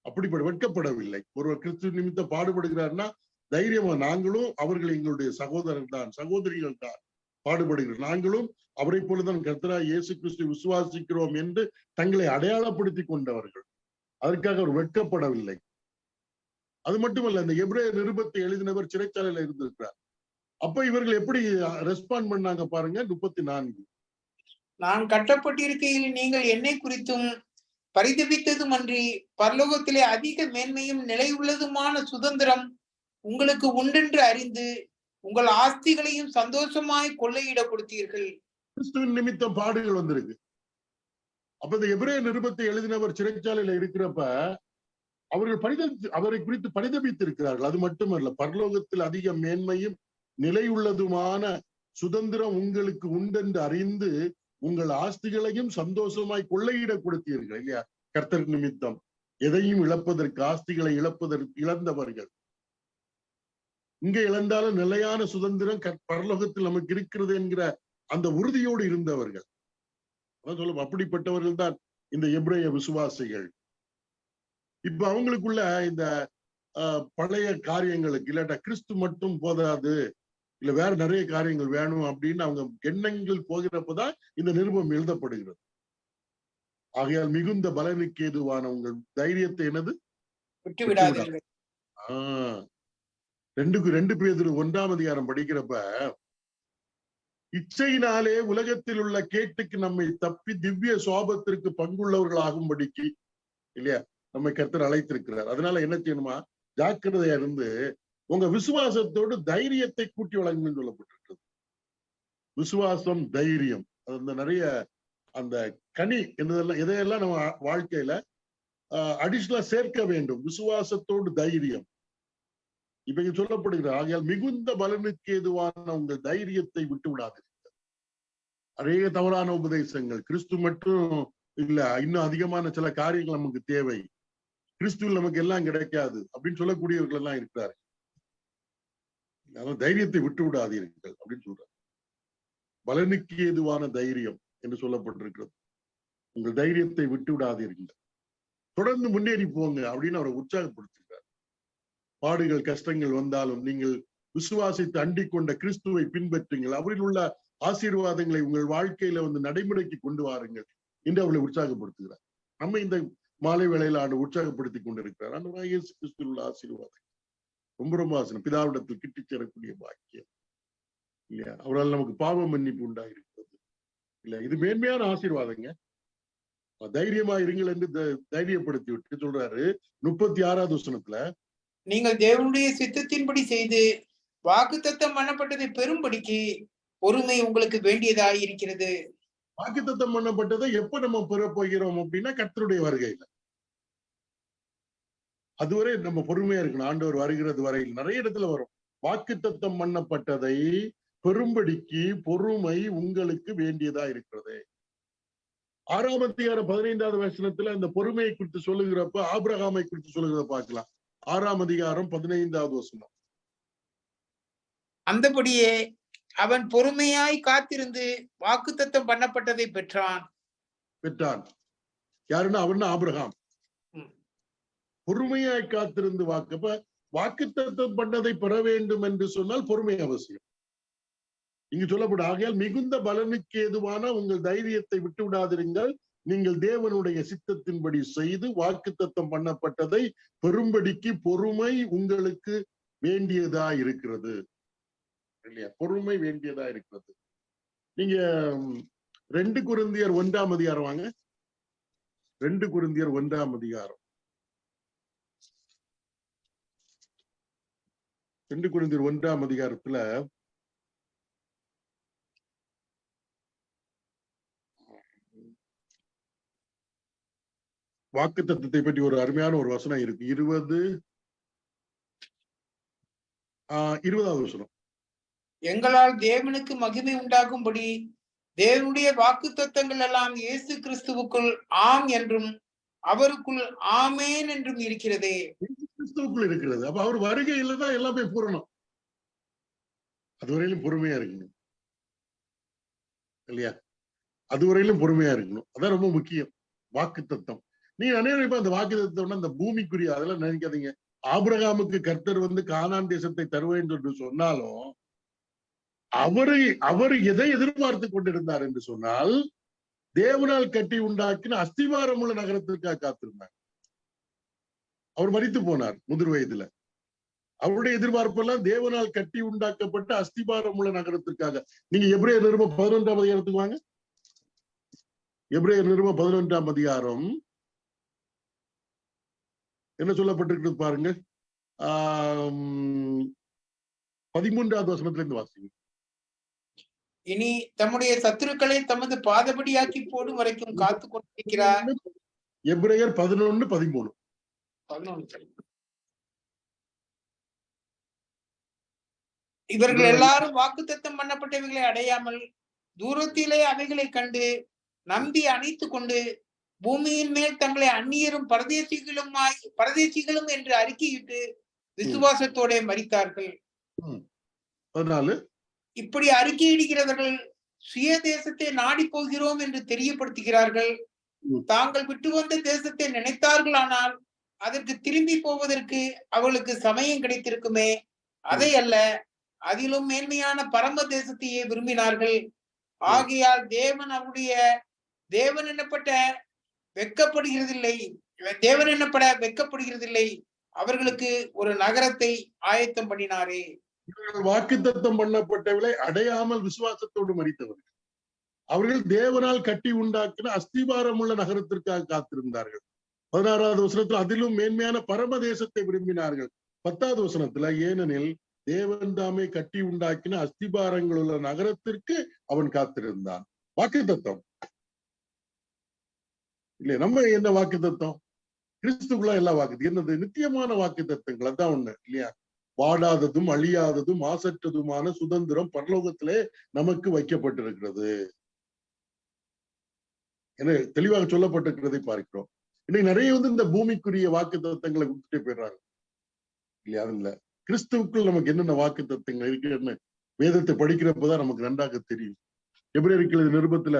அப்படிப்பட்ட வெட்கப்படவில்லை. ஒருவர் கிறிஸ்து நிமித்த பாடுபடுகிறார்னா தைரியமா, நாங்களும் அவர்கள் எங்களுடைய சகோதரர் தான், சகோதரிகள் தான், பாடுபடுகிறோம், நாங்களும் அவரை போலதான் கர்த்தராகிய இயேசு கிறிஸ்து விசுவாசிக்கிறோம் என்று தங்களை அடையாளப்படுத்தி கொண்டவர்கள். அதற்காக அவர் வெட்கப்படவில்லை. அது மட்டுமல்ல, இந்த எபிரேய நிருபத்தை எழுதினவர் சிறைச்சாலையில இருந்திருக்கிறார். அப்ப இவர்கள் எப்படி ரெஸ்பாண்ட் பண்ணாங்க பாருங்க. 34. நான் கட்டப்பட்டிருக்கையில் நீங்கள் என்னை குறித்தும் பரிதபித்ததும் அன்றி பரலோகத்திலே அதிக மேன்மையும் நிலையுள்ளதுமான சுதந்திரம் உங்களுக்கு உண்டென்று அறிந்து உங்கள் ஆஸ்திகளையும் சந்தோஷமாய் கொள்ளையிட கொடுத்தீர்கள். கிறிஸ்துவின் நிமித்தம் பாடுகள் வந்திருக்கு. அப்ப இந்த எபிரேய நிருபத்தை எழுதினவர் சிறைச்சாலையில இருக்கிறப்ப அவர்கள் அவரை குறித்து பரிதபித்து இருக்கிறார்கள். அது மட்டுமல்ல, பரலோகத்தில் அதிக மேன்மையும் நிலையுள்ளதுமான சுதந்திரம் உங்களுக்கு உண்டென்று அறிந்து உங்கள் ஆஸ்திகளையும் சந்தோஷமாய் கொள்ளையிட கொடுத்தீர்கள் இல்லையா? கர்த்தர் நிமித்தம் எதையும் இழப்பதற்கு, ஆஸ்திகளை இழந்தவர்கள். இங்க இழந்தாலும் நிலையான சுதந்திரம் பரலோகத்தில் நமக்கு இருக்கிறது என்கிற அந்த உறுதியோடு இருந்தவர்கள். சொல்லும் அப்படிப்பட்டவர்கள் தான் இந்த எபிரேய விசுவாசிகள். இப்ப அவங்களுக்குள்ள இந்த பழைய காரியங்களுக்கு இல்லாட்டா கிறிஸ்து மட்டும் போதாது, இல்ல வேற நிறைய காரியங்கள் வேணும் அப்படின்னு அவங்க எண்ணங்கள் போகிறப்பதான் இந்த நிருபம் எழுதப்படுகிறது. ஆகையால் மிகுந்த பலனுக்கு ஏதுவான உங்கள் தைரியத்தை என்னது விட்டுவிடாதீர்கள். 2 பேதுரு 1ஆம் அதிகாரம் படிக்கிறப்ப, இச்சையினாலே உலகத்தில் உள்ள கேட்டுக்கு நம்மை தப்பி திவ்ய சோபத்திற்கு பங்குள்ளவர்களாகும்படிக்கு இல்லையா நம்மை கர்த்தர் அழைத்திருக்கிறார். அதனால என்ன செய்யணுமா? ஜாக்கிரதையா இருந்து உங்க விசுவாசத்தோடு தைரியத்தை கூட்டி வழங்கணும்னு சொல்லப்பட்டிருக்கிறது. விசுவாசம், தைரியம், அந்த நிறைய அந்த கனி என்னதெல்லாம் எதையெல்லாம் நம்ம வாழ்க்கையில அடிஷனலா சேர்க்க வேண்டும். விசுவாசத்தோடு தைரியம். இப்ப இங்க சொல்லப்படுகிற, ஆகையால் மிகுந்த பலனுக்கு ஏதுவான உங்கள் தைரியத்தை விட்டு விடாதீர்கள். நிறைய தவறான உபதேசங்கள், கிறிஸ்து மட்டும் இல்ல, இன்னும் அதிகமான சில காரியங்கள் நமக்கு தேவை, கிறிஸ்துவில் நமக்கு எல்லாம் கிடைக்காது அப்படின்னு சொல்லக்கூடியவர்கள் எல்லாம் இருக்கிறார்கள். தைரியத்தை விட்டு விடாதீர்கள் அப்படின்னு சொல்றாரு. பலனுக்கு ஏதுவான தைரியம் என்று சொல்லப்பட்டிருக்கிறது. உங்கள் தைரியத்தை விட்டு விடாதீர்கள், தொடர்ந்து முன்னேறி போங்க அப்படின்னு அவரை உற்சாகப்படுத்துகிறார். பாடுகள், கஷ்டங்கள் வந்தாலும் நீங்கள் விசுவாசித்து அண்டிக் கொண்ட கிறிஸ்துவை பின்பற்றுங்கள், அவரில் உள்ள ஆசீர்வாதங்களை உங்கள் வாழ்க்கையில நடைமுறைக்கு கொண்டு வாருங்கள் என்று அவளை உற்சாகப்படுத்துகிறார். நம்ம இந்த மாலை வேளையில உற்சாகப்படுத்தி கொண்டிருக்கிறார். அந்த இயேசு கிறிஸ்துவில் உள்ள ஆசீர்வாதம் ரொம்ப ரொம்ப ஆசனம், பிதாவிடத்தில் கிட்டி சேரக்கூடிய பாக்கியம் இல்லையா? அவரால் நமக்கு பாவ மன்னிப்பு உண்டாயிருக்கிறது இல்ல, இது மேன்மையான ஆசீர்வாதங்க. தைரியமா இருங்கள் என்று தைரியப்படுத்தி விட்டு சொல்றாரு 36வது வசனத்துல, நீங்கள் தேவனுடைய சித்தத்தின்படி செய்து வாக்குத்தத்தம் பண்ணப்பட்டதை பெரும்படிக்கு பொறுமை உங்களுக்கு வேண்டியதாய் இருக்கிறது. வாக்குத்தத்தம் பண்ணப்பட்டதை எப்ப நம்ம பெற போகிறோம் அப்படின்னா கர்த்தருடைய வருகையில. அதுவரை நம்ம பொறுமையா இருக்கணும். ஆண்டவர் வருகிறது வரையில் நிறைய இடத்துல வரும், வாக்குத்தத்தம் பண்ணப்பட்டதை பெரும்படிக்கு பொறுமை உங்களுக்கு வேண்டியதா இருக்கிறது. 6ஆம் அதிகாரம் 15வது வசனத்துல இந்த பொறுமையை குறித்து சொல்லுகிறப்ப ஆபிரகாமை குறித்து சொல்லுகிறத பார்க்கலாம். 6ஆம் அதிகாரம் 15வது வசனம். அந்தபடியே அவன் பொறுமையாய் காத்திருந்து வாக்குத்தத்தம் பண்ணப்பட்டதை பெற்றான். யாருன்னா அவன் ஆபிரகாம். ம். பொறுமையாய் காத்திருந்து வாக்குத்தத்தம் பண்ணதை பெற வேண்டும் என்று சொன்னால் பொறுமை அவசியம். இங்கு சொல்லப்படும் ஆகையால் மிகுந்த பலனுக்கு ஏதுவான உங்கள் தைரியத்தை விட்டு விடாதிருங்கள், நீங்கள் தேவனுடைய சித்தத்தின்படி செய்து வாக்குத்தத்தம் பண்ணப்பட்டதை பெறும்படிக்கு பொறுமை உங்களுக்கு வேண்டியதா இருக்கிறது. இல்லையா? பொறுமை வேண்டியதா இருக்கிறது. நீங்க 2 கொரிந்தியர் 1ஆம் அதிகாரம் வாங்க. 2 கொரிந்தியர் 1ஆம் அதிகாரம். 2 கொரிந்தியர் 1ஆம் அதிகாரத்துல வாக்குத்தத்தத்தை பற்றி ஒரு அருமையான ஒரு வசனம் இருக்கு. 20வது வசனம். எங்களால் தேவனுக்கு மகிமை உண்டாகும்படி தேவனுடைய வாக்குத்தத்தங்கள் எல்லாம் இயேசு கிறிஸ்துவுக்குள் ஆம் என்றும் அவருக்குள் ஆமேன் என்றும் இருக்கிறதே. கிறிஸ்துவுக்குள் இருக்கிறது. அப்ப அவர் வருகையில தான் எல்லாமே பூரணம். அதுவரையிலும் பொறுமையா இருக்கணும் இல்லையா? அதுவரையிலும் பொறுமையா இருக்கணும். அதான் ரொம்ப முக்கியம். வாக்குத்தத்தம். நீங்க அநேகம் அந்த வாக்குத்தத்தம்னா அந்த பூமிக்குரிய அதெல்லாம் நினைக்காதீங்க. ஆபிரகாமுக்கு கர்த்தர் கானான் தேசத்தை தருவேன் என்று சொன்னாலும் அவர் எதை எதிர்பார்த்து கொண்டிருந்தார் என்று சொன்னால் தேவனால் கட்டி உண்டாக்கின அஸ்திவாரம் உள்ள நகரத்திற்காக காத்திருந்தார். அவர் மரித்து போனார் முதிர் வயதுல. அவருடைய எதிர்பார்ப்பெல்லாம் தேவனால் கட்டி உண்டாக்கப்பட்ட அஸ்திபாரம் உள்ள நகரத்திற்காக. நீங்க எபிரேயர் நிருபம் 11ஆம் அதிகாரத்துக்கு வாங்க. எபிரேயர் நிருபம் 11ஆம் அதிகாரம் என்ன சொல்லப்பட்டிருக்கிறது பாருங்க. 13வது வசனத்திலிருந்து வாசிங்க. இனி தம்முடைய சத்துருக்களை தமது பாதபடியாக்கி போடும் வரைக்கும் காத்து கொண்டிருக்கிறார். எபிரேயர் 11:13. இவர்கள் எல்லாரும் வாக்குத்தத்தம் பண்ணப்பட்டவைகளை அடையாமல் தூரத்திலே அவைகளை கண்டு நம்பி அணைத்து கொண்டு பூமியின் மேல் தங்களை அந்நியரும் பரதேசிகளும் என்று அறிக்கையிட்டு விசுவாசத்தோட மரித்தார்கள். இப்படி அறிக்கையிடுகிறவர்கள் சுய தேசத்தை நாடி போகிறோம் என்று தெரியப்படுத்துகிறார்கள். தாங்கள் விட்டு வந்த தேசத்தை நினைத்தார்களானால் அதற்கு திரும்பி போவதற்கு அவளுக்கு சமயம் கிடைத்திருக்குமே. அதை அல்ல, அதிலும் மேன்மையான பரம தேசத்தையே விரும்பினார்கள். ஆகையால் தேவன் என்னப்பட வெட்கப்படுகிறதில்லை, அவர்களுக்கு ஒரு நகரத்தை ஆயத்தம் பண்ணினாரே. வாக்குத்தத்தம் பண்ணப்பட்டவர்களை அடையாமல் விசுவாசத்தோடு மரித்தவர்கள். அவர்கள் தேவனால் கட்டி உண்டாக்கின அஸ்திபாரம் உள்ள நகரத்திற்காக காத்திருந்தார்கள். 16வது வசனத்துல அதிலும் மேன்மையான பரம தேசத்தை விரும்பினார்கள். 10வது வசனத்துல ஏனெனில் தேவன் தாமே கட்டி உண்டாக்கின அஸ்திபாரங்கள் உள்ள நகரத்திற்கு அவன் காத்திருந்தான். வாக்குத்தத்தம் இல்லையா? நம்ம என்ன வாக்குத்தத்தம்? கிறிஸ்துக்குள்ள எல்லா வாக்கு என்னது? நித்தியமான வாக்குத்தத்தங்கள். அதான் ஒண்ணு இல்லையா? வாடாததும் அழியாததும் மாசற்றதுமான சுதந்திரம் பரலோகத்திலே நமக்கு வைக்கப்பட்டிருக்கிறது என தெளிவாக சொல்லப்பட்டிருக்கிறதை பார்க்கிறோம். இன்னைக்கு நிறைய இந்த பூமிக்குரிய வாக்கு தத்துவங்களை விட்டுட்டே போயிடுறாங்க இல்லையா? அதுல கிறிஸ்துவுக்குள் நமக்கு என்னென்ன வாக்கு தத்துவங்கள் இருக்குன்னு வேதத்தை படிக்கிறப்பதான் நமக்கு நன்றாக தெரியும். எபிரேயர் நிருபத்துல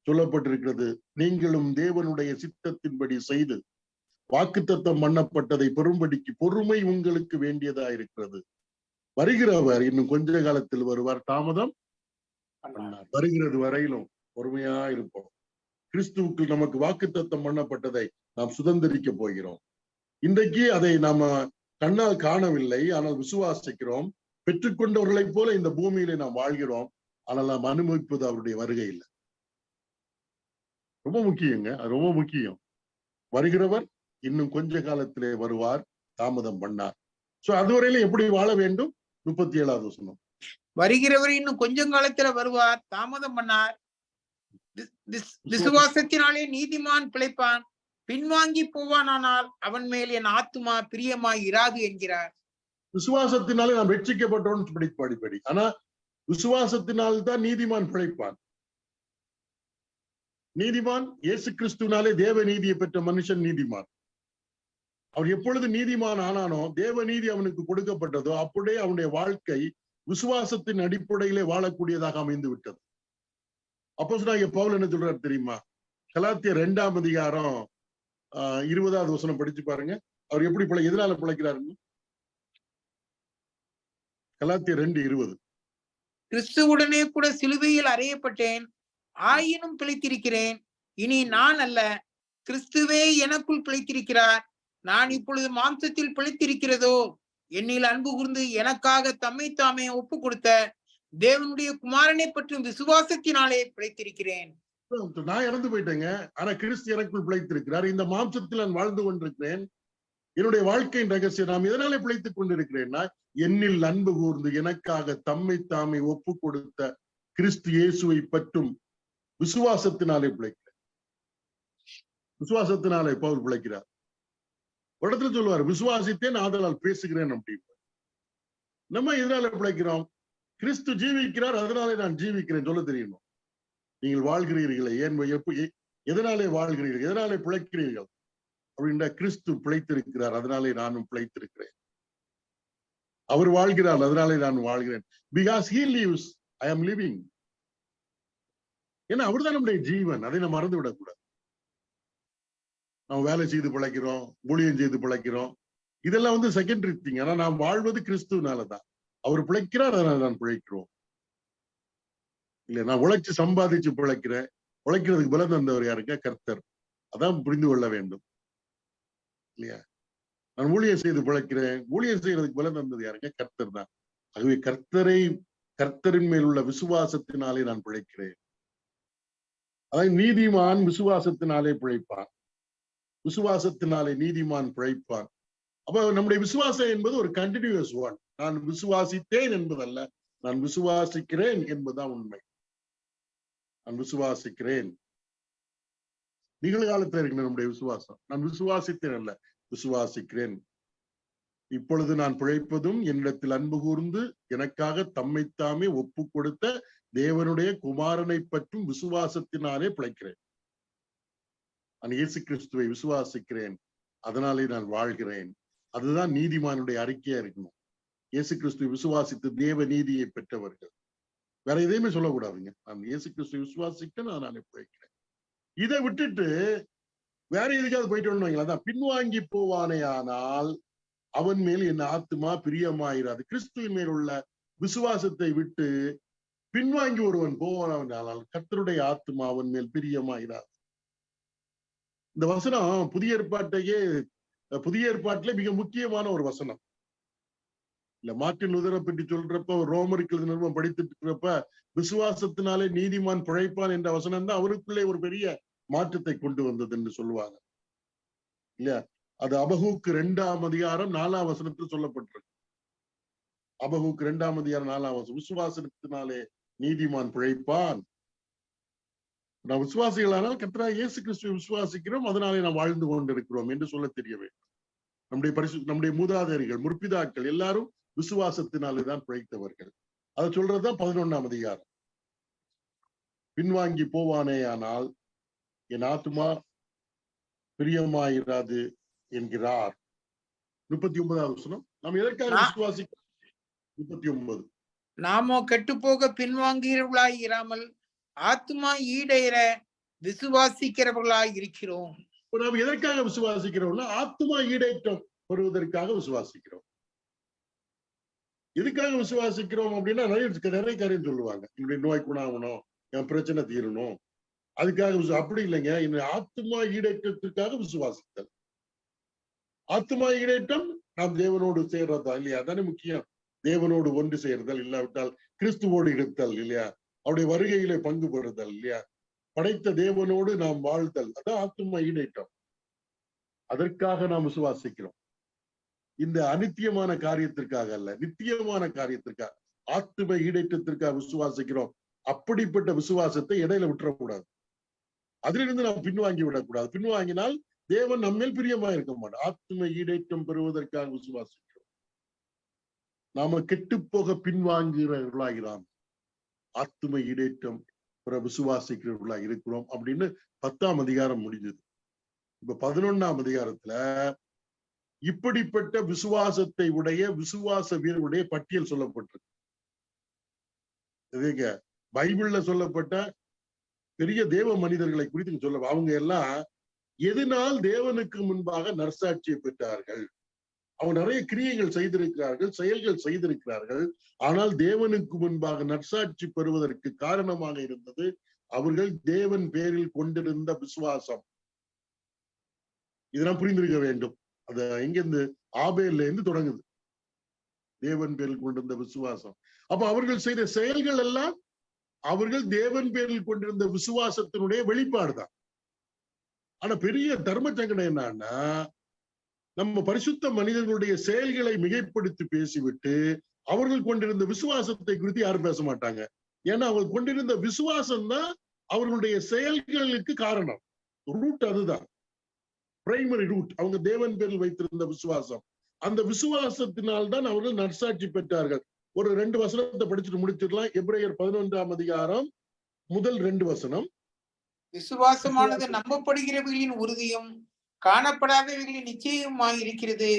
சொல்லப்பட்டிருக்கிறது, நீங்களும் தேவனுடைய சித்தத்தின்படி செய்து வாக்குத்தத்தம் பண்ணப்பட்டதை பெறும்படிக்கு பொறுமை உங்களுக்கு வேண்டியதா இருக்கிறது. வருகிறவர் இன்னும் கொஞ்ச காலத்தில் வருவார், தாமதம் வருகிறது வரையிலும் பொறுமையா இருப்போம். கிறிஸ்துவுக்கு நமக்கு வாக்குத்தத்தம் பண்ணப்பட்டதை நாம் சுதந்திரிக்க போகிறோம். இன்றைக்கு அதை நாம கண்ணால் காணவில்லை, ஆனால் விசுவாசிக்கிறோம். பெற்றுக்கொண்டவர்களைப் போல இந்த பூமியில நாம் வாழ்கிறோம், ஆனால் நாம் அனுபவிப்பது அவருடைய வருகை இல்லை. ரொம்ப முக்கியங்க, அது ரொம்ப முக்கியம். வருகிறவர் இன்னும் கொஞ்ச காலத்திலே வருவார், தாமதம் பண்ணார். சோ அதுவரையில எப்படி வாழ வேண்டும்? 37வது வசனம். வருகிறவர் இன்னும் கொஞ்சம் காலத்துல வருவார், தாமதம் பண்ணார். விசுவாசத்தினாலே நீதிமான் பிழைப்பான், பின்வாங்கி போவானால் அவன் மேல் என் ஆத்துமா பிரியமாய் இராது என்கிறார். விசுவாசத்தினாலே நாம் ரட்சிக்கப்பட்டோம் படிப்படி. ஆனா விசுவாசத்தினால் தான் நீதிமான் பிழைப்பான். நீதிமான் இயேசு கிறிஸ்துவினாலே தேவ நீதியை பெற்ற மனுஷன் நீதிமான். அவர் எப்பொழுது நீதிமான் ஆனானோ, தேவ நீதி அவனுக்கு கொடுக்கப்பட்டதோ, அப்படியே அவனுடைய வாழ்க்கை விசுவாசத்தின் அடிப்படையிலே வாழக்கூடியதாக அமைந்து விட்டது. அப்போஸ்தலனாகிய பவுல் என்ன சொல்றாரு தெரியுமா? கலாத்தியர் 2ஆம் அதிகாரம் 20வது வசனம் படிச்சு பாருங்க. அவர் எப்படி எதனால பிழைக்கிறாருன்னு. கலாத்தியர் 2:20. கிறிஸ்துவுடனே கூட சிலுவையில் அறையப்பட்டேன், ஆயினும் பிழைத்திருக்கிறேன். இனி நான் அல்ல, கிறிஸ்துவே எனக்குள் பிழைத்திருக்கிறார். நான் இப்பொழுது மாம்சத்தில் பிழைத்திருக்கிறதோ, என்னில் அன்பு கூர்ந்து எனக்காக தம்மை தாமே ஒப்பு கொடுத்த தேவனுடைய குமாரனை பற்றும் விசுவாசத்தினாலே பிழைத்திருக்கிறேன். நான் இறந்து போயிட்டேங்க, ஆனா கிறிஸ்து எனக்குள் பிழைத்திருக்கிறார். இந்த மாம்சத்தில் நான் வாழ்ந்து கொண்டிருக்கிறேன். என்னுடைய வாழ்க்கையின் ரகசியம் நாம் எதனாலே பிழைத்துக் கொண்டிருக்கிறேன்னா, என்னில் அன்பு கூர்ந்து எனக்காக தம்மை தாமே ஒப்பு கொடுத்த கிறிஸ்து இயேசுவை பற்றும் விசுவாசத்தினாலே பிழைக்கிறேன். விசுவாசத்தினாலே பவுல் பிழைக்கிறார். ஒரு இடத்துல சொல்லுவார், விசுவாசித்தேன் ஆதலால் பேசுகிறேன் அப்படின்னு. நம்ம எதனால பிழைக்கிறோம்? கிறிஸ்து ஜீவிக்கிறார், அதனாலே நான் ஜீவிக்கிறேன் சொல்ல தெரியணும். நீங்கள் வாழ்கிறீர்களே, ஏன் எதனாலே வாழ்கிறீர்கள், எதனாலே பிழைக்கிறீர்கள் அப்படின்னா, கிறிஸ்து பிழைத்திருக்கிறார், அதனாலே நானும் பிழைத்திருக்கிறேன். அவர் வாழ்கிறார், அதனாலே நான் வாழ்கிறேன். Because he lives, I am living. ஏன்னா அவர்தான் நம்முடைய ஜீவன், அதை நம்ம மறந்து விடக்கூடாது. நம்ம வேலை செய்து பிழைக்கிறோம், ஊழியம் செய்து பிழைக்கிறோம், இதெல்லாம் செகண்டரி திங். ஆனா நாம் வாழ்வது கிறிஸ்துவனாலதான். அவர் பிழைக்கிறார், அதனால நான் பிழைக்கிறோம். இல்ல, நான் உழைச்சு சம்பாதிச்சு பிழைக்கிறேன். உழைக்கிறதுக்கு பலம் தந்தவர் யாருங்க? கர்த்தர். அதான் புரிந்து கொள்ள வேண்டும் இல்லையா? நான் ஊழியம் செய்து பிழைக்கிறேன், ஊழியம் செய்யறதுக்கு பலம் தந்தது யாருங்க? கர்த்தர் தான். ஆகவே கர்த்தரின் மேல் உள்ள விசுவாசத்தினாலே நான் பிழைக்கிறேன். அதாவது நீதிமான் விசுவாசத்தினாலே பிழைப்பான், விசுவாசத்தினாலே நீதிமான் பிழைப்பான். அப்ப நம்முடைய விசுவாசம் என்பது ஒரு கண்டினியூஸ் ஒன். நான் விசுவாசித்தேன் என்பதல்ல, நான் விசுவாசிக்கிறேன் என்பதுதான் உண்மை. நான் விசுவாசிக்கிறேன். நிகழ்காலத்தில் இருக்கிற நம்முடைய விசுவாசம். நான் விசுவாசித்தேன் அல்ல, விசுவாசிக்கிறேன். இப்பொழுது நான் பிழைப்பதும் என்னிடத்தில் அன்பு கூர்ந்து எனக்காக தம்மைத்தாமே ஒப்பு கொடுத்த தேவனுடைய குமாரனை பற்றும் விசுவாசத்தினாலே பிழைக்கிறேன். நான் இயேசு கிறிஸ்துவை விசுவாசிக்கிறேன், அதனாலே நான் வாழ்கிறேன். அதுதான் நீதிமானுடைய அறிக்கையா இருக்கணும். இயேசு கிறிஸ்துவை விசுவாசித்து தேவ நீதியை பெற்றவர்கள். வேற எதையுமே சொல்லக்கூடாதுங்க. நான் இயேசு கிறிஸ்துவை விசுவாசிக்கிறேன், அதனாலே பிழைக்கிறேன். இதை விட்டுட்டு வேற எதுக்காவது போயிட்டு அதான் பின்வாங்கி போவானே ஆனால் அவன் மேல் என் ஆத்துமா பிரியமாயிராது. கிறிஸ்துவின் மேல் உள்ள விசுவாசத்தை விட்டு பின்வாங்கி ஒருவன் போவானால் கர்த்தருடைய ஆத்துமா அவன் மேல் பிரியமாயிராது. இந்த வசனம் புதிய ஏற்பாட்டிலே மிக முக்கியமான ஒரு வசனம். இல்ல, மார்ட்டின் லூதரை பற்றி சொல்றப்ப, ரோமருக்கு நிறுவனம் படித்துட்டு இருக்கிறப்ப, விசுவாசத்தினாலே நீதிமான் பிழைப்பான் என்ற வசனம் தான் அவருக்குள்ளே ஒரு பெரிய மாற்றத்தை கொண்டு வந்தது என்று சொல்லுவாங்க இல்லையா? அது அபகூக்கு 2ஆம் அதிகாரம் 4ஆம் வசனத்தில் சொல்லப்பட்டிருக்கு. அபகூக்கு 2ஆம் அதிகாரம் 4ஆம் வசனம், விசுவாசத்தினாலே நீதிமான் பிழைப்பான். நாம் விசுவாசிகளானால் கர்த்தராகிய இயேசு கிறிஸ்துவை விசுவாசிக்கிறோம், அதனாலே நாம் வாழ்ந்து கொண்டிருக்கிறோம் என்று சொல்ல தெரிய வேண்டும். நம்முடைய மூதாதையர்கள், முற்பிதாக்கள் எல்லாரும் விசுவாசத்தினாலே தான் பிழைத்தவர்கள். அதை சொல்றதுதான் 11ஆம் அதிகாரம். பின்வாங்கி போவானே ஆனால் என் ஆத்துமா பிரியமாயிராது என்கிறார். 39ஆவது வசனம். நாம் எதற்காக விசுவாசிக்கிறோம்? 39. நாமோ கெட்டுப்போக பின்வாங்குகிறவர்களாய் இராமல் ஆத்துமா ஈடேற விசுவாசிக்கிறவர்களாய் இருக்கிறோம். நாம் எதற்காக விசுவாசிக்கிறோம்னா, ஆத்துமா ஈடேற்றம் வருவதற்காக விசுவாசிக்கிறோம். எதுக்காக விசுவாசிக்கிறோம் அப்படின்னா, நிறைய காரியம் சொல்லுவாங்க. என்னுடைய நோய் குணாகணும், என் பிரச்சனை தீரணும், அதுக்காக. அப்படி இல்லைங்க, என்னுடைய ஆத்துமா ஈடேற்றத்திற்காக விசுவாசித்தல். ஆத்துமா ஈடேற்றம் நாம் தேவனோடு சேர்றதா இல்லையா? அதானே முக்கியம். தேவனோடு ஒன்று சேர்தல், இல்லாவிட்டால் கிறிஸ்துவோடு இருத்தல் இல்லையா? அவருடைய வருகையிலே பங்கு பெறுதல் இல்லையா? படைத்த தேவனோடு நாம் வாழ்தல், அதான் ஆத்துமா ஈடேற்றம். அதற்காக நாம் விசுவாசிக்கிறோம். இந்த அநித்தியமான காரியத்திற்காக அல்ல, நித்தியமான காரியத்திற்காக, ஆத்தும ஈடேற்றத்திற்காக விசுவாசிக்கிறோம். அப்படிப்பட்ட விசுவாசத்தை இடையில விட்டுறக்கூடாது. அதிலிருந்து நாம் பின்வாங்கி விடக்கூடாது. பின்வாங்கினால் தேவன் நம்மேல் பிரியமா இருக்க மாட்டார். ஆத்தும ஈடேற்றம் பெறுவதற்காக விசுவாசிக்கிறோம். நாம கெட்டு போக பின்வாங்குகிறவர்களாகிறான். ஆத்தும ஈடேற்றம் பெற விசுவாசிக்கிறவர்களா இருக்கிறோம் அப்படின்னு 10ஆம் அதிகாரம் முடிஞ்சது. இப்ப 11ஆம் அதிகாரத்துல இப்படிப்பட்ட விசுவாசத்தை உடைய விசுவாச வீரருடைய பட்டியல் சொல்லப்பட்டிருக்கு. இதுங்க பைபிள்ல சொல்லப்பட்ட பெரிய தேவ மனிதர்களை குறித்து சொல்ல, அவங்க எல்லாம் எதனால் தேவனுக்கு முன்பாக நற்சாட்சியை பெற்றார்கள்? அவங்க நிறைய கிரியைகள் செய்திருக்கிறார்கள், செயல்கள் செய்திருக்கிறார்கள். ஆனால் தேவனுக்கு முன்பாக நற்சாட்சி பெறுவதற்கு காரணமாக இருந்தது அவர்கள் தேவன் பேரில் கொண்டிருந்த விசுவாசம். இதெல்லாம் புரிந்திருக்க வேண்டும். அது எங்கிருந்து? ஆபேல்ல இருந்து தொடங்குது, தேவன் பேரில் கொண்டிருந்த விசுவாசம். அப்ப அவர்கள் செய்த செயல்கள் எல்லாம் அவர்கள் தேவன் பேரில் கொண்டிருந்த விசுவாசத்தினுடைய வெளிப்பாடுதான். ஆனா பெரிய தர்ம சங்கடம் என்னன்னா, நம்ம பரிசுத்த மனிதர்களுடைய செயல்களை மிகைப்படுத்தி பேசிவிட்டு அவர்கள் கொண்டிருந்த விசுவாசத்தை குறித்து யாரும் பேச மாட்டாங்க. ஏன்னா அவர்கள் கொண்டிருந்த விசுவாசம் தான் அவர்களுடைய செயல்களுக்கு காரணம். ரூட் அதுதான், பிரைமரி ரூட். அவங்க தேவன் பேரில் வைத்திருந்த விசுவாசம். அந்த விசுவாசத்தினால்தான் அவர்கள் நற்சாட்சி பெற்றார்கள். ஒரு 2 வசனத்தை படிச்சுட்டு முடிச்சிடலாம். எபிரேயர் 11ஆம் அதிகாரம் முதல் 2 வசனம். விசுவாசமானது நம்பப்படுகிறவைகளின் உறுதியும் காணப்படாதவைகளின் நிச்சயமாய் இருக்கிறது,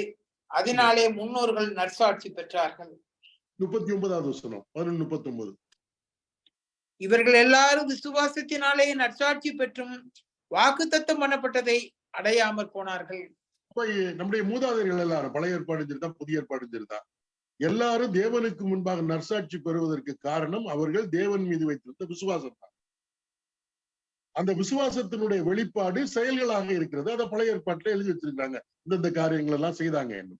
அதனாலே முன்னோர்கள் நற்சாட்சி பெற்றார்கள். 39வது வசனம், 11:39. இவர்கள் எல்லாரும் விசுவாசத்தினாலே நற்சாட்சி பெற்றும் வாக்குத்தத்தம் பண்ணப்பட்டதை அடையாமற் போனார்கள். நம்முடைய மூதாதையர்கள் எல்லாரும், பழைய ஏற்பாடு சரிதான் புதிய ஏற்பாடு சரிதான், எல்லாரும் தேவனுக்கு முன்பாக நற்சாட்சி பெறுவதற்கு காரணம் அவர்கள் தேவன் மீது வைத்திருந்த விசுவாசம் தான். அந்த விசுவாசத்தினுடைய வெளிப்பாடு செயல்களாக இருக்கிறது. அதை பழைய ஏற்பாட்டுல எழுதி வச்சிருக்காங்க, இந்த காரியங்கள் எல்லாம் செய்தாங்க என்று.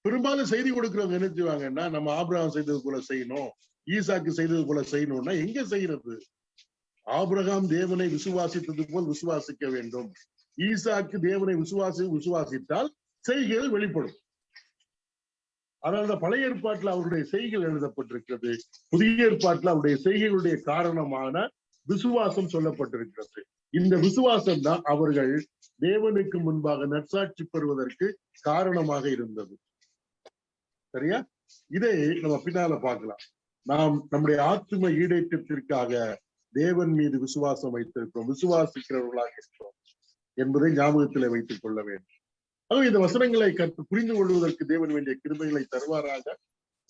பெரும்பாலும் செய்தி கொடுக்கிறவங்க என்ன செய்வாங்கன்னா, நம்ம ஆபிரகாம் செய்தது போல செய்யணும், ஈசாக்கு செய்தது போல செய்யணும்னா எங்க செய்யறது? ஆபிரகாம் தேவனை விசுவாசித்தது போல் விசுவாசிக்க வேண்டும். ஈசாக்கு தேவனை விசுவாசித்தால் செய்கைகள் வெளிப்படும். அதனால பழைய ஏற்பாட்டுல அவருடைய செய்கைகள் எழுதப்பட்டிருக்கிறது, புதிய ஏற்பாட்டுல அவருடைய செய்கைகளுடைய காரணமான விசுவாசம் சொல்லப்பட்டிருக்கிறது. இந்த விசுவாசம் தான் அவர்கள் தேவனுக்கு முன்பாக நற்சாட்சி பெறுவதற்கு காரணமாக இருந்தது. சரியா? இதை நம்ம பின்னால பார்க்கலாம். நாம் நம்முடைய ஆத்தும ஈடேற்றத்திற்காக தேவன் மீது விசுவாசம் வைத்திருக்கிறோம், விசுவாசிக்கிறவர்களாக இருக்கிறோம் என்பதை ஞாபகத்தில் வைத்துக் கொள்ள வேண்டும். அதுவும் இந்த வசனங்களை புரிந்து கொள்வதற்கு தேவன் வேண்டிய கிருபைகளை தருவாராக.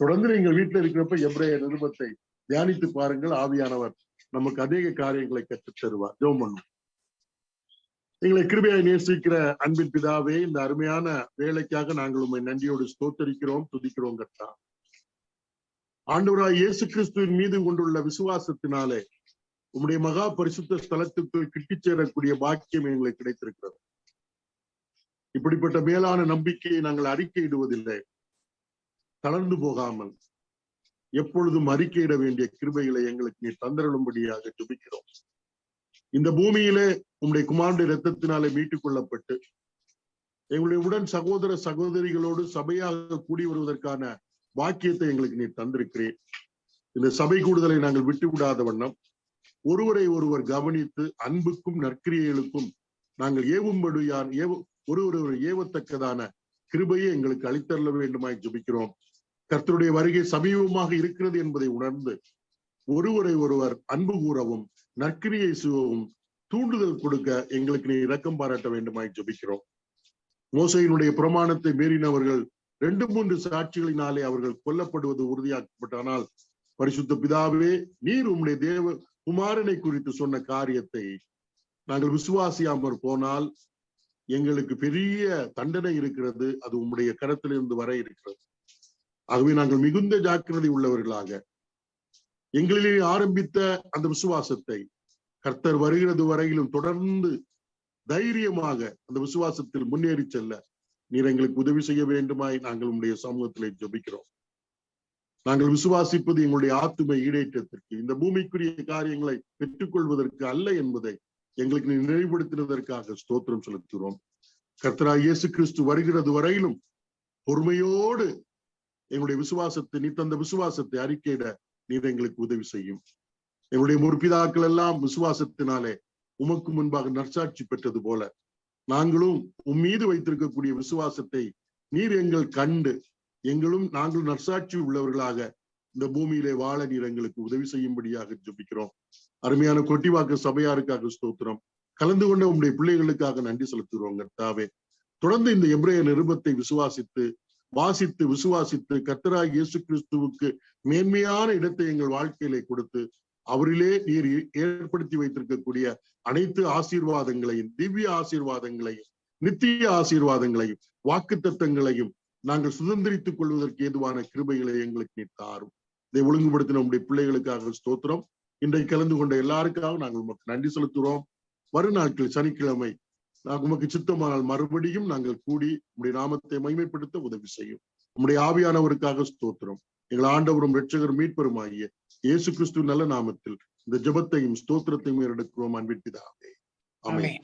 தொடர்ந்து நீங்கள் வீட்டில் இருக்கிறப்ப எபிரேயர் நிருபத்தை தியானித்து பாருங்கள். ஆவியானவர் நமக்கு அதிக காரியங்களை கற்றுத் தருவார். ஜெபம் பண்ணுவோம். எங்களை கிருபையை நேசிக்கிற அன்பின் பிதாவே, இந்த அருமையான வேலைக்காக நாங்கள் உம்மை நன்றியோடு ஸ்தோத்தரிக்கிறோம், துதிக்கிறோம் கர்த்தா. ஆண்டவராய் இயேசு கிறிஸ்துவின் மீது கொண்டுள்ள விசுவாசத்தினாலே உம்முடைய மகா பரிசுத்த ஸ்தலத்துக்குள் கிட்டிச் சேரக்கூடிய பாக்கியம் எங்களுக்கு கிடைத்திருக்கிறது. இப்படிப்பட்ட மேலான நம்பிக்கையை நாங்கள் அறிக்கையிடுவதில்லை. தளர்ந்து போகாமல் எப்பொழுதும் அறிக்கையிட வேண்டிய கிருபைகளை எங்களுக்கு நீ தந்தருளும்படியாக ஜெபிக்கிறோம். இந்த பூமியிலே உம்முடைய குமாரனுடைய இரத்தத்தினாலே மீட்டுக் கொள்ளப்பட்டு எங்களுடைய உடன் சகோதர சகோதரிகளோடு சபையாக கூடி வருவதற்கான பாக்கியத்தை எங்களுக்கு நீ தந்திருக்கிறேன். இந்த சபை கூடுதலை நாங்கள் விட்டு விடாத வண்ணம் ஒருவரை ஒருவர் கவனித்து அன்புக்கும் நற்கிரியைகளுக்கும் நாங்கள் ஒருவரை ஏவத்தக்கதான கிருபையை எங்களுக்கு அளித்தரல வேண்டுமாய் ஜெபிக்கிறோம். கர்த்தருடைய வருகை சமீபமாக இருக்கிறது என்பதை உணர்ந்து ஒருவரை ஒருவர் அன்பு கூறவும் நற்கிரியை செய்யவும் தூண்டுதல் கொடுக்க எங்களுக்கு நீ இரக்கம் பாராட்ட வேண்டுமாய் ஜெபிக்கிறோம். மோசையினுடைய பிரமாணத்தை மீறினவர்கள் 2-3 சாட்சிகளினாலே அவர்கள் கொல்லப்படுவது உறுதியாக்கப்பட்டானால், பரிசுத்த பிதாவே, நீர் உம்முடைய தேவ குமாரனை குறித்து சொன்ன காரியத்தை நாங்கள் விசுவாசியாமற் போனால் எங்களுக்கு பெரிய தண்டனை இருக்கிறது. அது உம்முடைய கரத்திலிருந்து வர இருக்கிறது. ஆகவே நாங்கள் மிகுந்த ஜாக்கிரதை உள்ளவர்களாக எங்களிலே ஆரம்பித்த அந்த விசுவாசத்தை கர்த்தர் வருகிறது வரையிலும் தொடர்ந்து தைரியமாக அந்த விசுவாசத்தில் முன்னேறி செல்ல நீர் எங்களுக்கு உதவி செய்ய வேண்டுமாய் நாங்கள் உம்முடைய சமூகத்திலே ஜெபிக்கிறோம். நாங்கள் விசுவாசிப்பது எங்களுடைய ஆத்தும ஈடேற்றத்திற்கு, இந்த பூமிக்குரிய காரியங்களை பெற்றுக்கொள்வதற்கு அல்ல என்பதை எங்களுக்கு நீ நினைவுபடுத்தினதற்காக ஸ்தோத்திரம் செலுத்துகிறோம். கர்த்தராகிய இயேசு கிறிஸ்து வருகிறது வரையிலும் பொறுமையோடு எங்களுடைய விசுவாசத்தை, நீ தந்த விசுவாசத்தை அறிக்கையிட நீர் எங்களுக்கு உதவி செய்யும். எங்களுடைய முற்பிதாக்கள் எல்லாம் விசுவாசத்தினாலே உமக்கு முன்பாக நற்சாட்சி பெற்றது போல நாங்களும் மீது வைத்திருக்கக்கூடிய விசுவாசத்தை நீர் எங்கள் கண்டு நாங்கள் நற்சாட்சி உள்ளவர்களாக இந்த பூமியிலே வாழ நீர் எங்களுக்கு உதவி செய்யும்படியாக ஜெபிக்கிறோம். அருமையான கொட்டிவாக்கு சபையாருக்காக ஸ்தோத்திரம். கலந்து கொண்ட உங்களுடைய பிள்ளைகளுக்காக நன்றி செலுத்துகிறோம் கர்த்தாவே. தொடர்ந்து இந்த எபிரேயர் நிருபத்தை வாசித்து விசுவாசித்து கர்த்தராகிய இயேசு கிறிஸ்துவுக்கு மேன்மையான இடத்தை எங்கள் வாழ்க்கையிலே கொடுத்து அவரிலே நீர் ஏற்படுத்தி வைத்திருக்கக்கூடிய அனைத்து ஆசீர்வாதங்களையும், திவ்ய ஆசீர்வாதங்களையும், நித்திய ஆசீர்வாதங்களையும், வாக்குத்தத்தங்களையும் நாங்கள் சுதந்திரித்துக் கொள்வதற்கு ஏதுவான கிருபைகளை எங்களுக்கு நீர் தாரும். இதை ஒழுங்குபடுத்தின நம்முடைய பிள்ளைகளுக்காக ஸ்தோத்திரம். இன்றைக்கு கலந்து கொண்ட எல்லாருக்காகவும் நாங்கள் உமக்கு நன்றி செலுத்துகிறோம். வரும் நாட்கள் சனிக்கிழமை உமக்கு சித்தமானால் மறுபடியும் நாங்கள் கூடி உம்முடைய நாமத்தை மகிமைப்படுத்த உதவி செய்யும். உம்முடைய ஆவியானவருக்காக ஸ்தோத்திரம். எங்கள் ஆண்டவரும் இரட்சகரும் மீட்பெருமாகிய இயேசு கிறிஸ்து நல்ல நாமத்தில் இந்த ஜெபத்தையும் ஸ்தோத்திரத்தையும் எடுக்கிறோம் அன்பின் பிதாவே. ஆமென்.